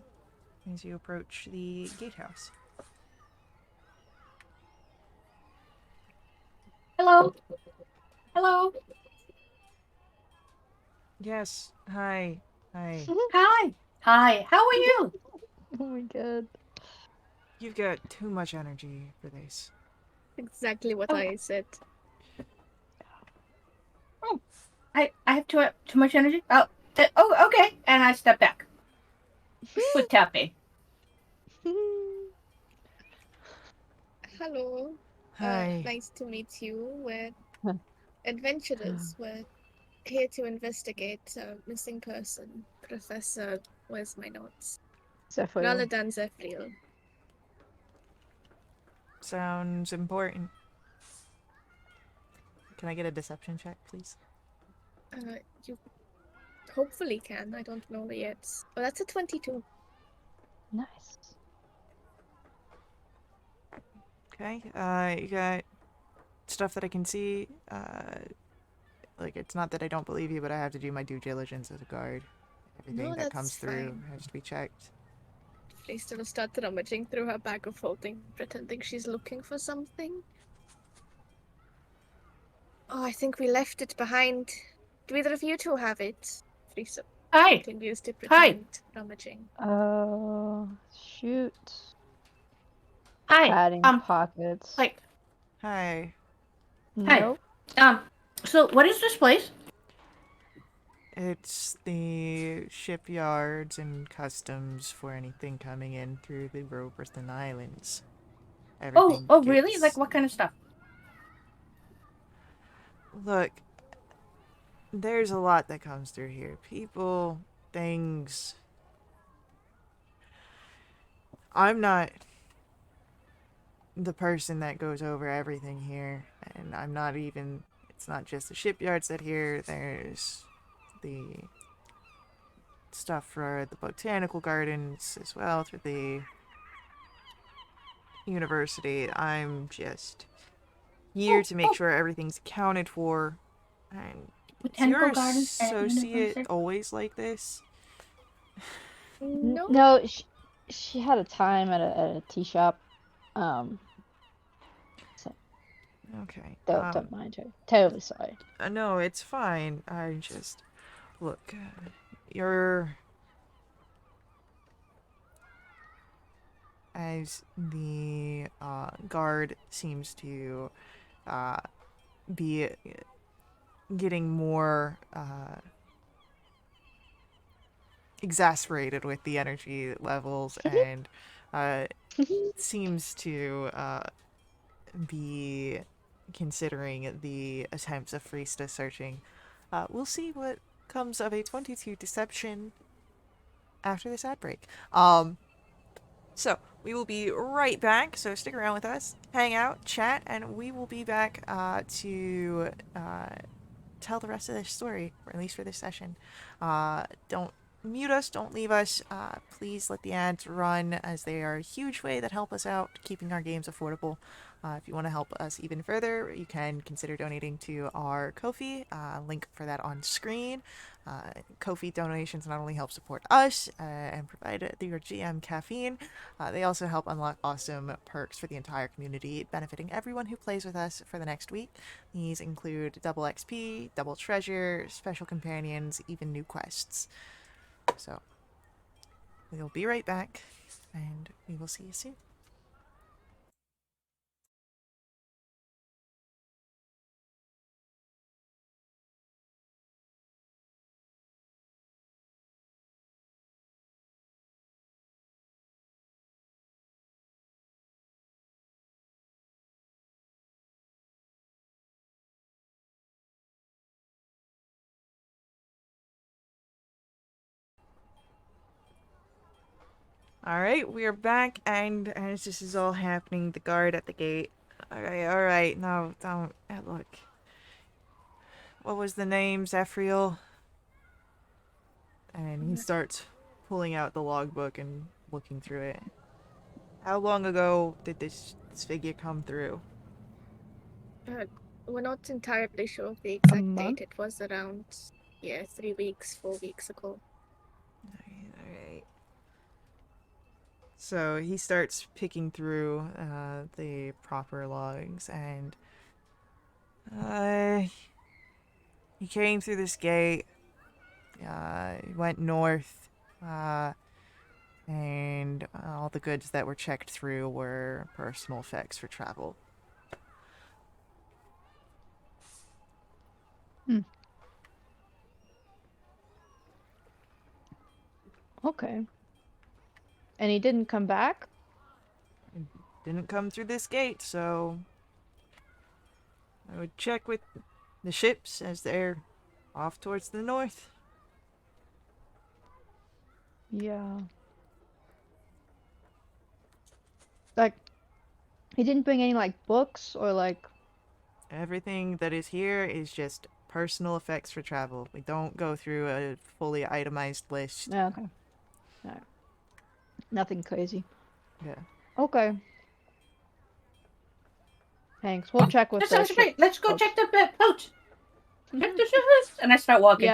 as you approach the gatehouse? hello. Yes. Hi. Hi. Hi. How are you? Oh my god. You've got too much energy for this. Exactly what Oh. I said. I have too much energy. Okay. And I step back. Foot tapping. Hello. Hi. Nice to meet you. We're Huh. adventurers. We're here to investigate a missing person. Professor, where's my notes? Zephyr. Raladan Zephril. Sounds important. Can I get a deception check, please? You hopefully can. I don't know yet. Oh, that's a 22. Nice. Okay. You got stuff that I can see. Like, it's not that I don't believe you, but I have to do my due diligence as a guard. Everything No, that that's comes through fine. has to be checked. Fleista will start rummaging through her bag of holding, pretending she's looking for something. Oh, I think we left it behind. Do either of you two have it? Fleista Hi. continues to Hi. pretend rummaging. Oh, shoot. Hi. Padding pockets. Like, Hi. Nope. so what is this place? It's the shipyards and customs for anything coming in through the Robertson Islands. Everything Really? gets- Like, what kind of stuff? Look, there's a lot that comes through here. People, things. I'm not the person that goes over everything here, and I'm not even. It's not just the shipyards that here. There's the stuff for the botanical gardens as well, through the university. I'm just here to make sure everything's accounted for. And is your Botanical gardens at associate university. always like this? No, No, she had a time at a tea shop. So Okay. don't mind her. Totally sorry. No, it's fine. I just look. You're as the guard seems to be getting more exasperated with the energy levels and seems to be considering the attempts of Freesta searching. We'll see what comes of a 22 deception after this ad break. So we will be right back. So stick around with us, hang out, chat, and we will be back to tell the rest of this story, or at least for this session. Don't mute us, don't leave us. Please let the ads run, as they are a huge way that help us out keeping our games affordable. If you want to help us even further, you can consider donating to our Ko-fi. Link for that on screen. Ko-fi donations not only help support us and provide your GM caffeine, they also help unlock awesome perks for the entire community, benefiting everyone who plays with us for the next week. These include double XP, double treasure, special companions, even new quests. So, we'll be right back, and we will see you soon. Alright, we are back, and as this is all happening, the guard at the gate. Alright, no, don't. Look. What was the name, Zephyriel? And he starts pulling out the logbook and looking through it. How long ago did this figure come through? we're not entirely sure of the exact month? date. It was around, 3 weeks, 4 weeks ago. Alright. So he starts picking through the proper logs, and he came through this gate, he went north, and all the goods that were checked through were personal effects for travel. Okay. And he didn't come back? Didn't come through this gate, so I would check with the ships as they're off towards the north. Yeah. Like, he didn't bring any, like, books or, like... Everything that is here is just personal effects for travel. We don't go through a fully itemized list. Yeah, okay. Alright. Nothing crazy. Yeah. Okay. Thanks. We'll check with That the sounds great. Let's go folks. check the boat. Check the ship. And I start walking.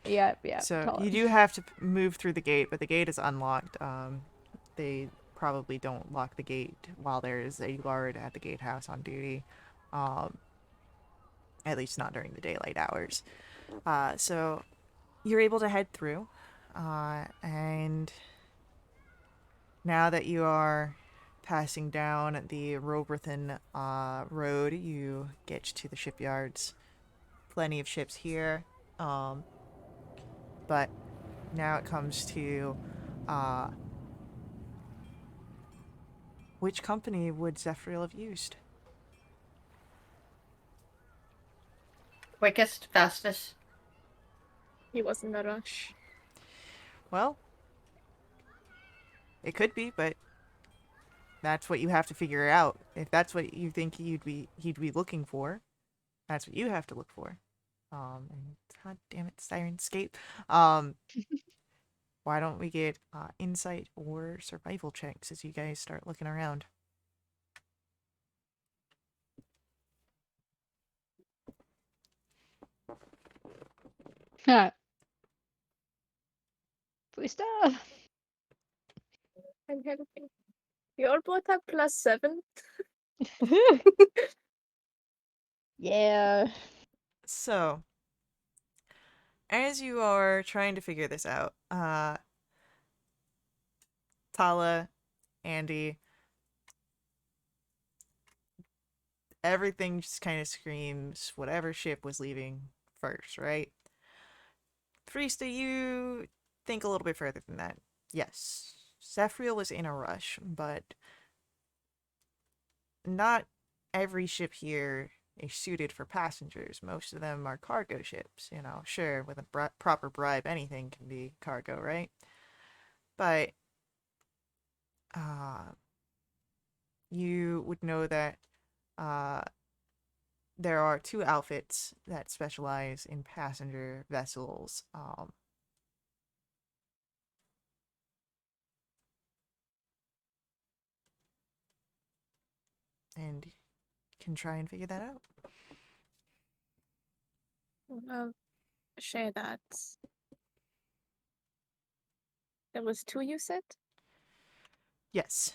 Yep. So Totally. you do have to move through the gate, but the gate is unlocked. They probably don't lock the gate while there is a guard at the gatehouse on duty. At least not during the daylight hours. So you're able to head through, and now that you are passing down the Roberthan road, you get to the shipyards. Plenty of ships here, but now it comes to which company would Zephyriel have used? Quickest, fastest. He was in a rush. Well, it could be, but that's what you have to figure out. If that's what you think he'd be looking for, that's what you have to look for. And god damn it, Sirenscape. Why don't we get insight or survival checks as you guys start looking around? Alright. Freesta! I'm helping. You all both have +7. Yeah. So, as you are trying to figure this out, Tala, Andy, everything just kind of screams whatever ship was leaving first, right? Freesta, you think a little bit further than that. Yes, Zephyriel was in a rush, but not every ship here is suited for passengers. Most of them are cargo ships, you know. Sure, with a proper bribe, anything can be cargo, right? But uh, you would know that uh, there are two outfits that specialize in passenger vessels. And can try and figure that out. I'll share that. There was 2 you said? Yes.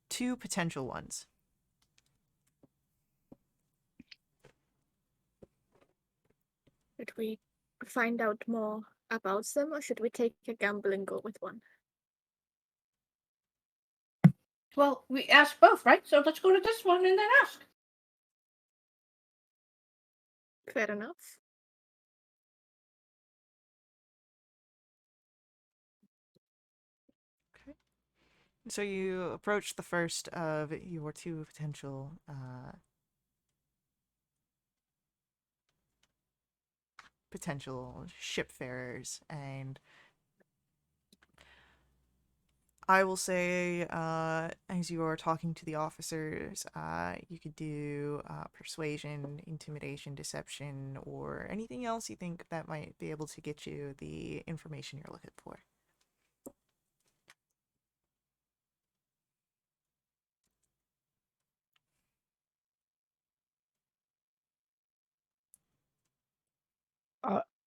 Two potential ones. Should we find out more about them, or should we take a gamble and go with one? Well, we asked both, right? So let's go to this one and then ask. Fair enough. Okay. So you approach the first of your two potential potential shipfarers, and I will say, as you are talking to the officers, you could do persuasion, intimidation, deception, or anything else you think that might be able to get you the information you're looking for.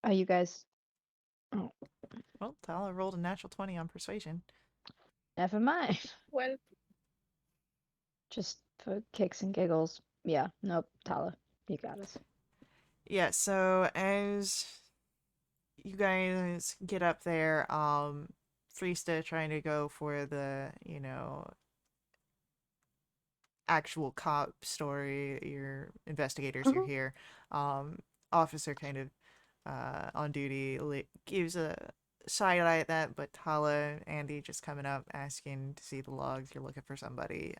Are you guys? Oh, Well, Tala rolled a natural 20 on persuasion. never mind. Well, Just for kicks and giggles. Yeah, nope, Tala, you got us. Yeah, so as you guys get up there, Freesta trying to go for the, actual cop story, your investigators, you're here. Officer kind of on duty gives a side eye at that, but Tala, Andy just coming up asking to see the logs, you're looking for somebody.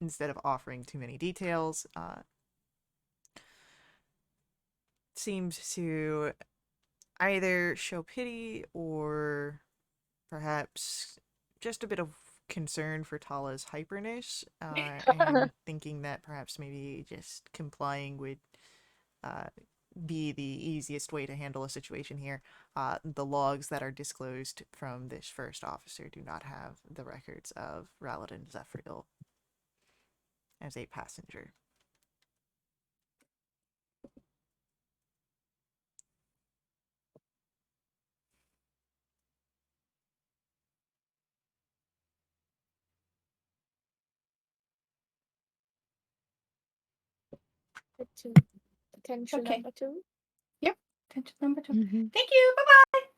Instead of offering too many details, seems to either show pity or perhaps just a bit of concern for Tala's hyperness, and thinking that perhaps maybe just complying would uh, be the easiest way to handle a situation here. The logs that are disclosed from this first officer do not have the records of Raladin Zephyriel as a passenger. potential Okay. number 2. Yep. Attention number 2. Mhm. Thank you. Bye bye.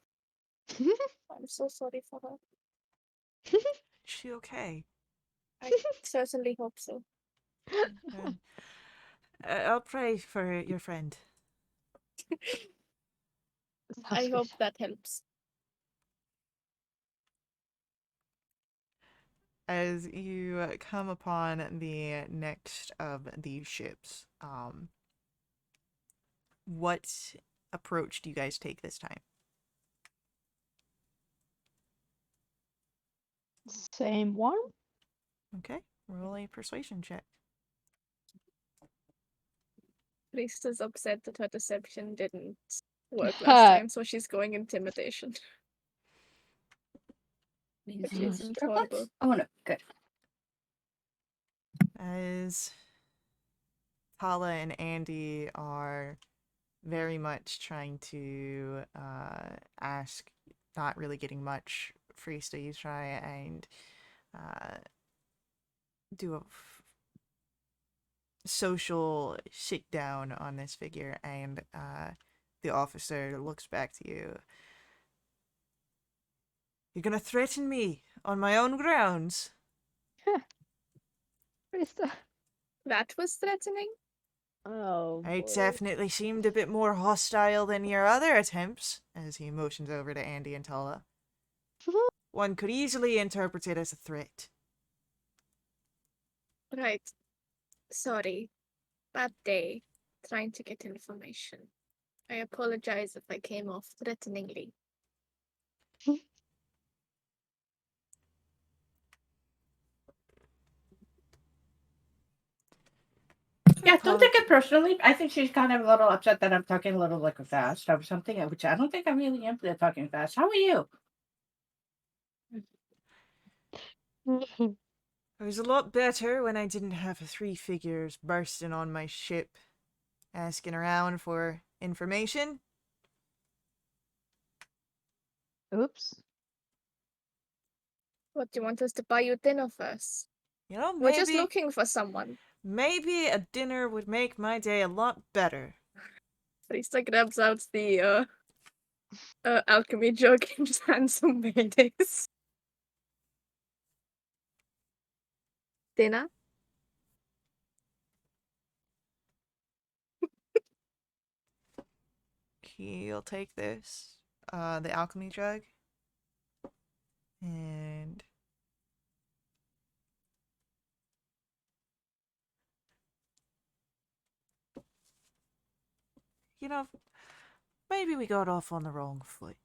I'm so sorry for her. Is she okay? I certainly hope so. I'll pray for your friend. I Sounds hope good. that helps. As you come upon the next of these ships, what approach do you guys take this time? Same one? Okay, roll a persuasion check. Priest is upset that her deception didn't work last time, so she's going intimidation. Which isn't horrible. Oh no, good. As Tala and Andy are very much trying to ask, not really getting much. Freesta, you try and do a social sit down on this figure, and the officer looks back to you. You're gonna threaten me on my own grounds? Krista. That was threatening? Oh, It boy. definitely seemed a bit more hostile than your other attempts, as he motions over to Andy and Tala. One could easily interpret it as a threat. Right. Sorry. Bad day. Trying to get information. I apologize if I came off threateningly. Yeah, don't take it personally. I think she's kind of a little upset that I'm talking a little like fast or something, which I don't think I really am talking fast. How are you? It was a lot better when I didn't have three figures bursting on my ship, asking around for information. Oops. What, do you want us to buy you dinner first? You know, We're just looking for someone. maybe a dinner would make my day a lot better. Lisa grabs out the alchemy jug and just hands some mayonnaise. Dinner? He'll take this, the alchemy jug, and you know, maybe we got off on the wrong foot.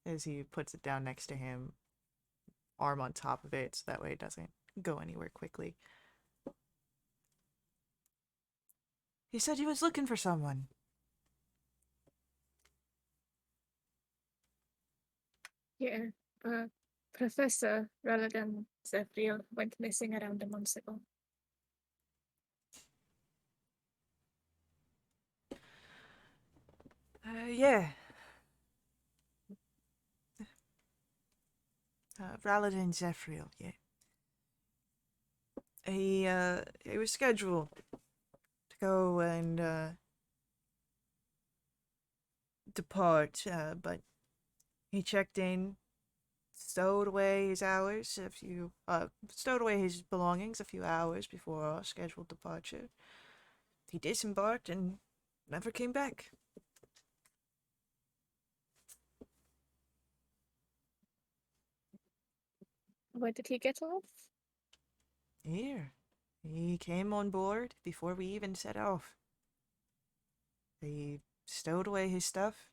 As he puts it down next to him, arm on top of it, so that way it doesn't go anywhere quickly. He said he was looking for someone. Yeah, Professor rather than Zephyr went missing around a month ago. Yeah. Raladin Zephyr, yeah. He was scheduled to go and depart, but he checked in, stowed away his belongings a few hours before our scheduled departure. He disembarked and never came back. Where did he get off? Here. He came on board before we even set off. He stowed away his stuff,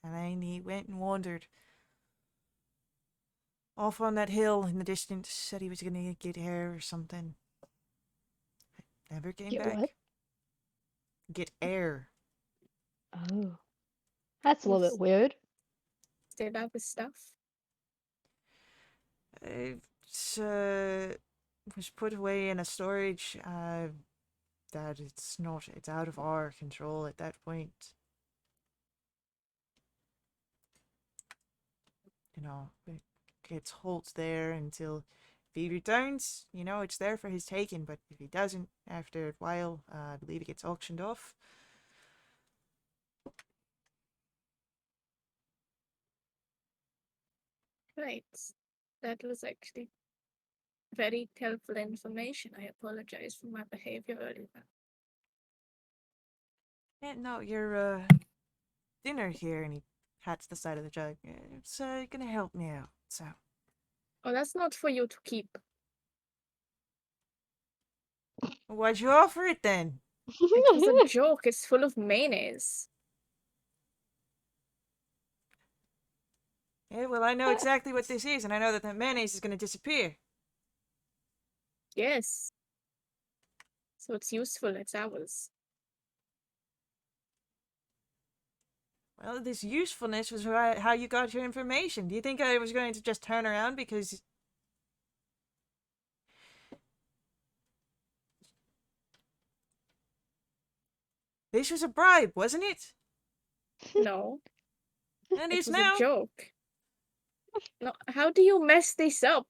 and then he went and wandered off on that hill in the distance. Said he was gonna get air or something. Never came Get back. what? Get air. Oh. That's a little Yes. bit weird. Still have his stuff? It's was put away in a storage. That it's out of our control at that point. You know, it gets holds there until if he returns, you know, it's there for his taking, but if he doesn't, after a while, I believe it gets auctioned off. Right. That was actually very helpful information. I apologize for my behavior earlier. Yeah, no, your dinner here, and he pats the side of the jug. It's gonna help me out, so. Oh, that's not for you to keep. Why'd you offer it then? It was a joke. It's full of mayonnaise. Yeah, well, I know exactly what this is, and I know that mayonnaise is gonna disappear. Yes. So it's useful. It's ours. Well, this usefulness was how you got your information. Do you think I was going to just turn around because This was a bribe, wasn't it? No, And it it's was now. a joke. No, how do you mess this up?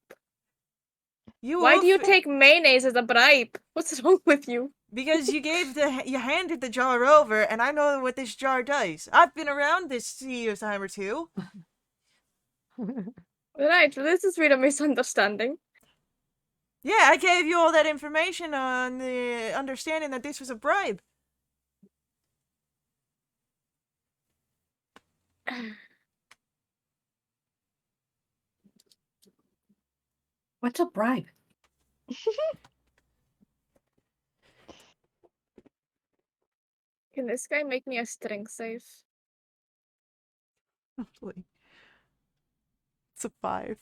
You Why do you oaf- take mayonnaise as a bribe? What's wrong with you? Because you handed the jar over, and I know what this jar does. I've been around this sea a time or two. Right, well, this is really a misunderstanding. Yeah, I gave you all that information on the understanding that this was a bribe. What's a bribe? Can this guy make me a strength save? It's a 5.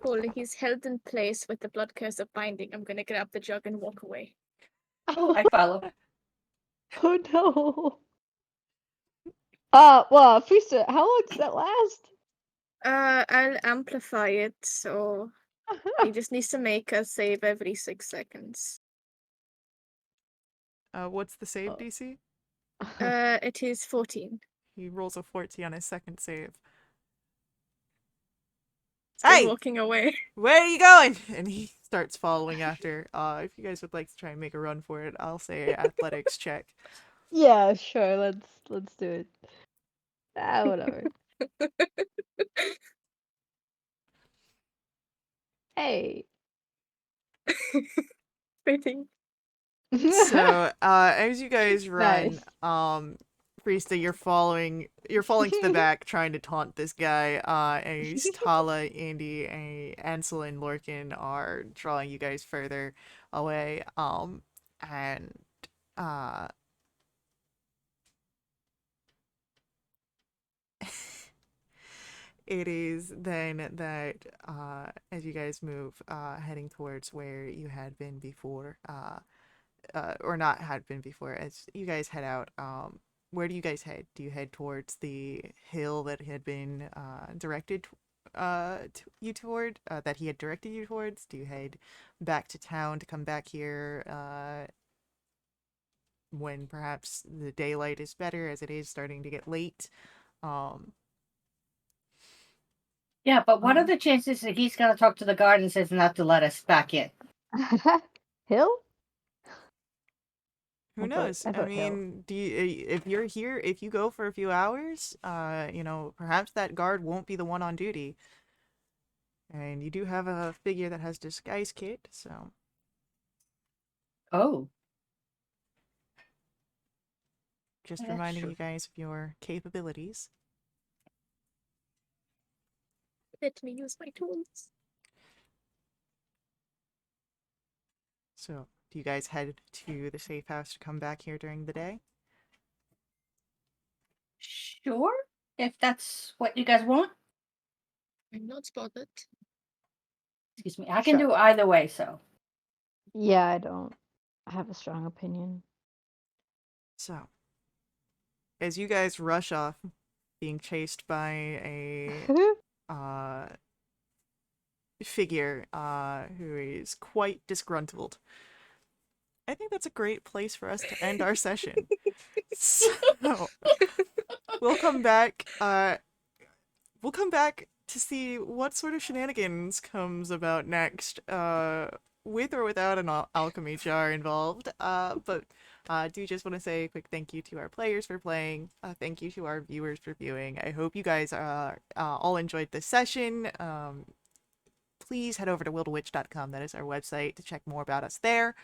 Cool, he's held in place with the blood curse of binding. I'm gonna grab the jug and walk away. Oh, I follow. Oh no. Well, Friesta, how long does that last? I'll amplify it, so he just needs to make a save every 6 seconds. What's the save Oh. DC? It is 14. He rolls a 14 on his second save. Still Hey! walking away. Where are you going? And he starts following after. If you guys would like to try and make a run for it, I'll say athletics check. Yeah, sure. Let's do it. Whatever. Hey. Waiting. So, as you guys run, Nice. Priesta, you're falling to the back trying to taunt this guy, as Tala, Andy, and Ansel and Lorcan are drawing you guys further away, and, it is then that, as you guys move, heading towards where you had been before, or not had been before, as you guys head out, where do you guys head? Do you head towards the hill that had been directed you toward, that he had directed you towards? Do you head back to town to come back here when perhaps the daylight is better, as it is starting to get late? Yeah, but what are the chances that he's gonna talk to the guard and says not to let us back in? Hill? Who I knows? I vote hill. mean, if you're here, if you go for a few hours, perhaps that guard won't be the one on duty. And you do have a figure that has disguise kit, so Oh, just that's reminding true. you guys of your capabilities. Let me use my tools. So, do you guys head to the safe house to come back here during the day? Sure, if that's what you guys want. I'm not spotted. Excuse me, I can Sure. do either way. So Yeah, I don't have a strong opinion. So, as you guys rush off, being chased by a figure who is quite disgruntled, I think that's a great place for us to end our session. So, we'll come back. We'll come back to see what sort of shenanigans comes about next, with or without an alchemy jar involved. But do just want to say a quick thank you to our players for playing. Thank you to our viewers for viewing. I hope you guys all enjoyed this session. Please head over to wildewitch.com. That is our website to check more about us there.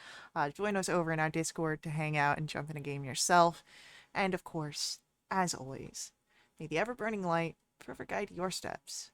Join us over in our Discord to hang out and jump in a game yourself. And of course, as always, may the ever-burning light forever guide your steps.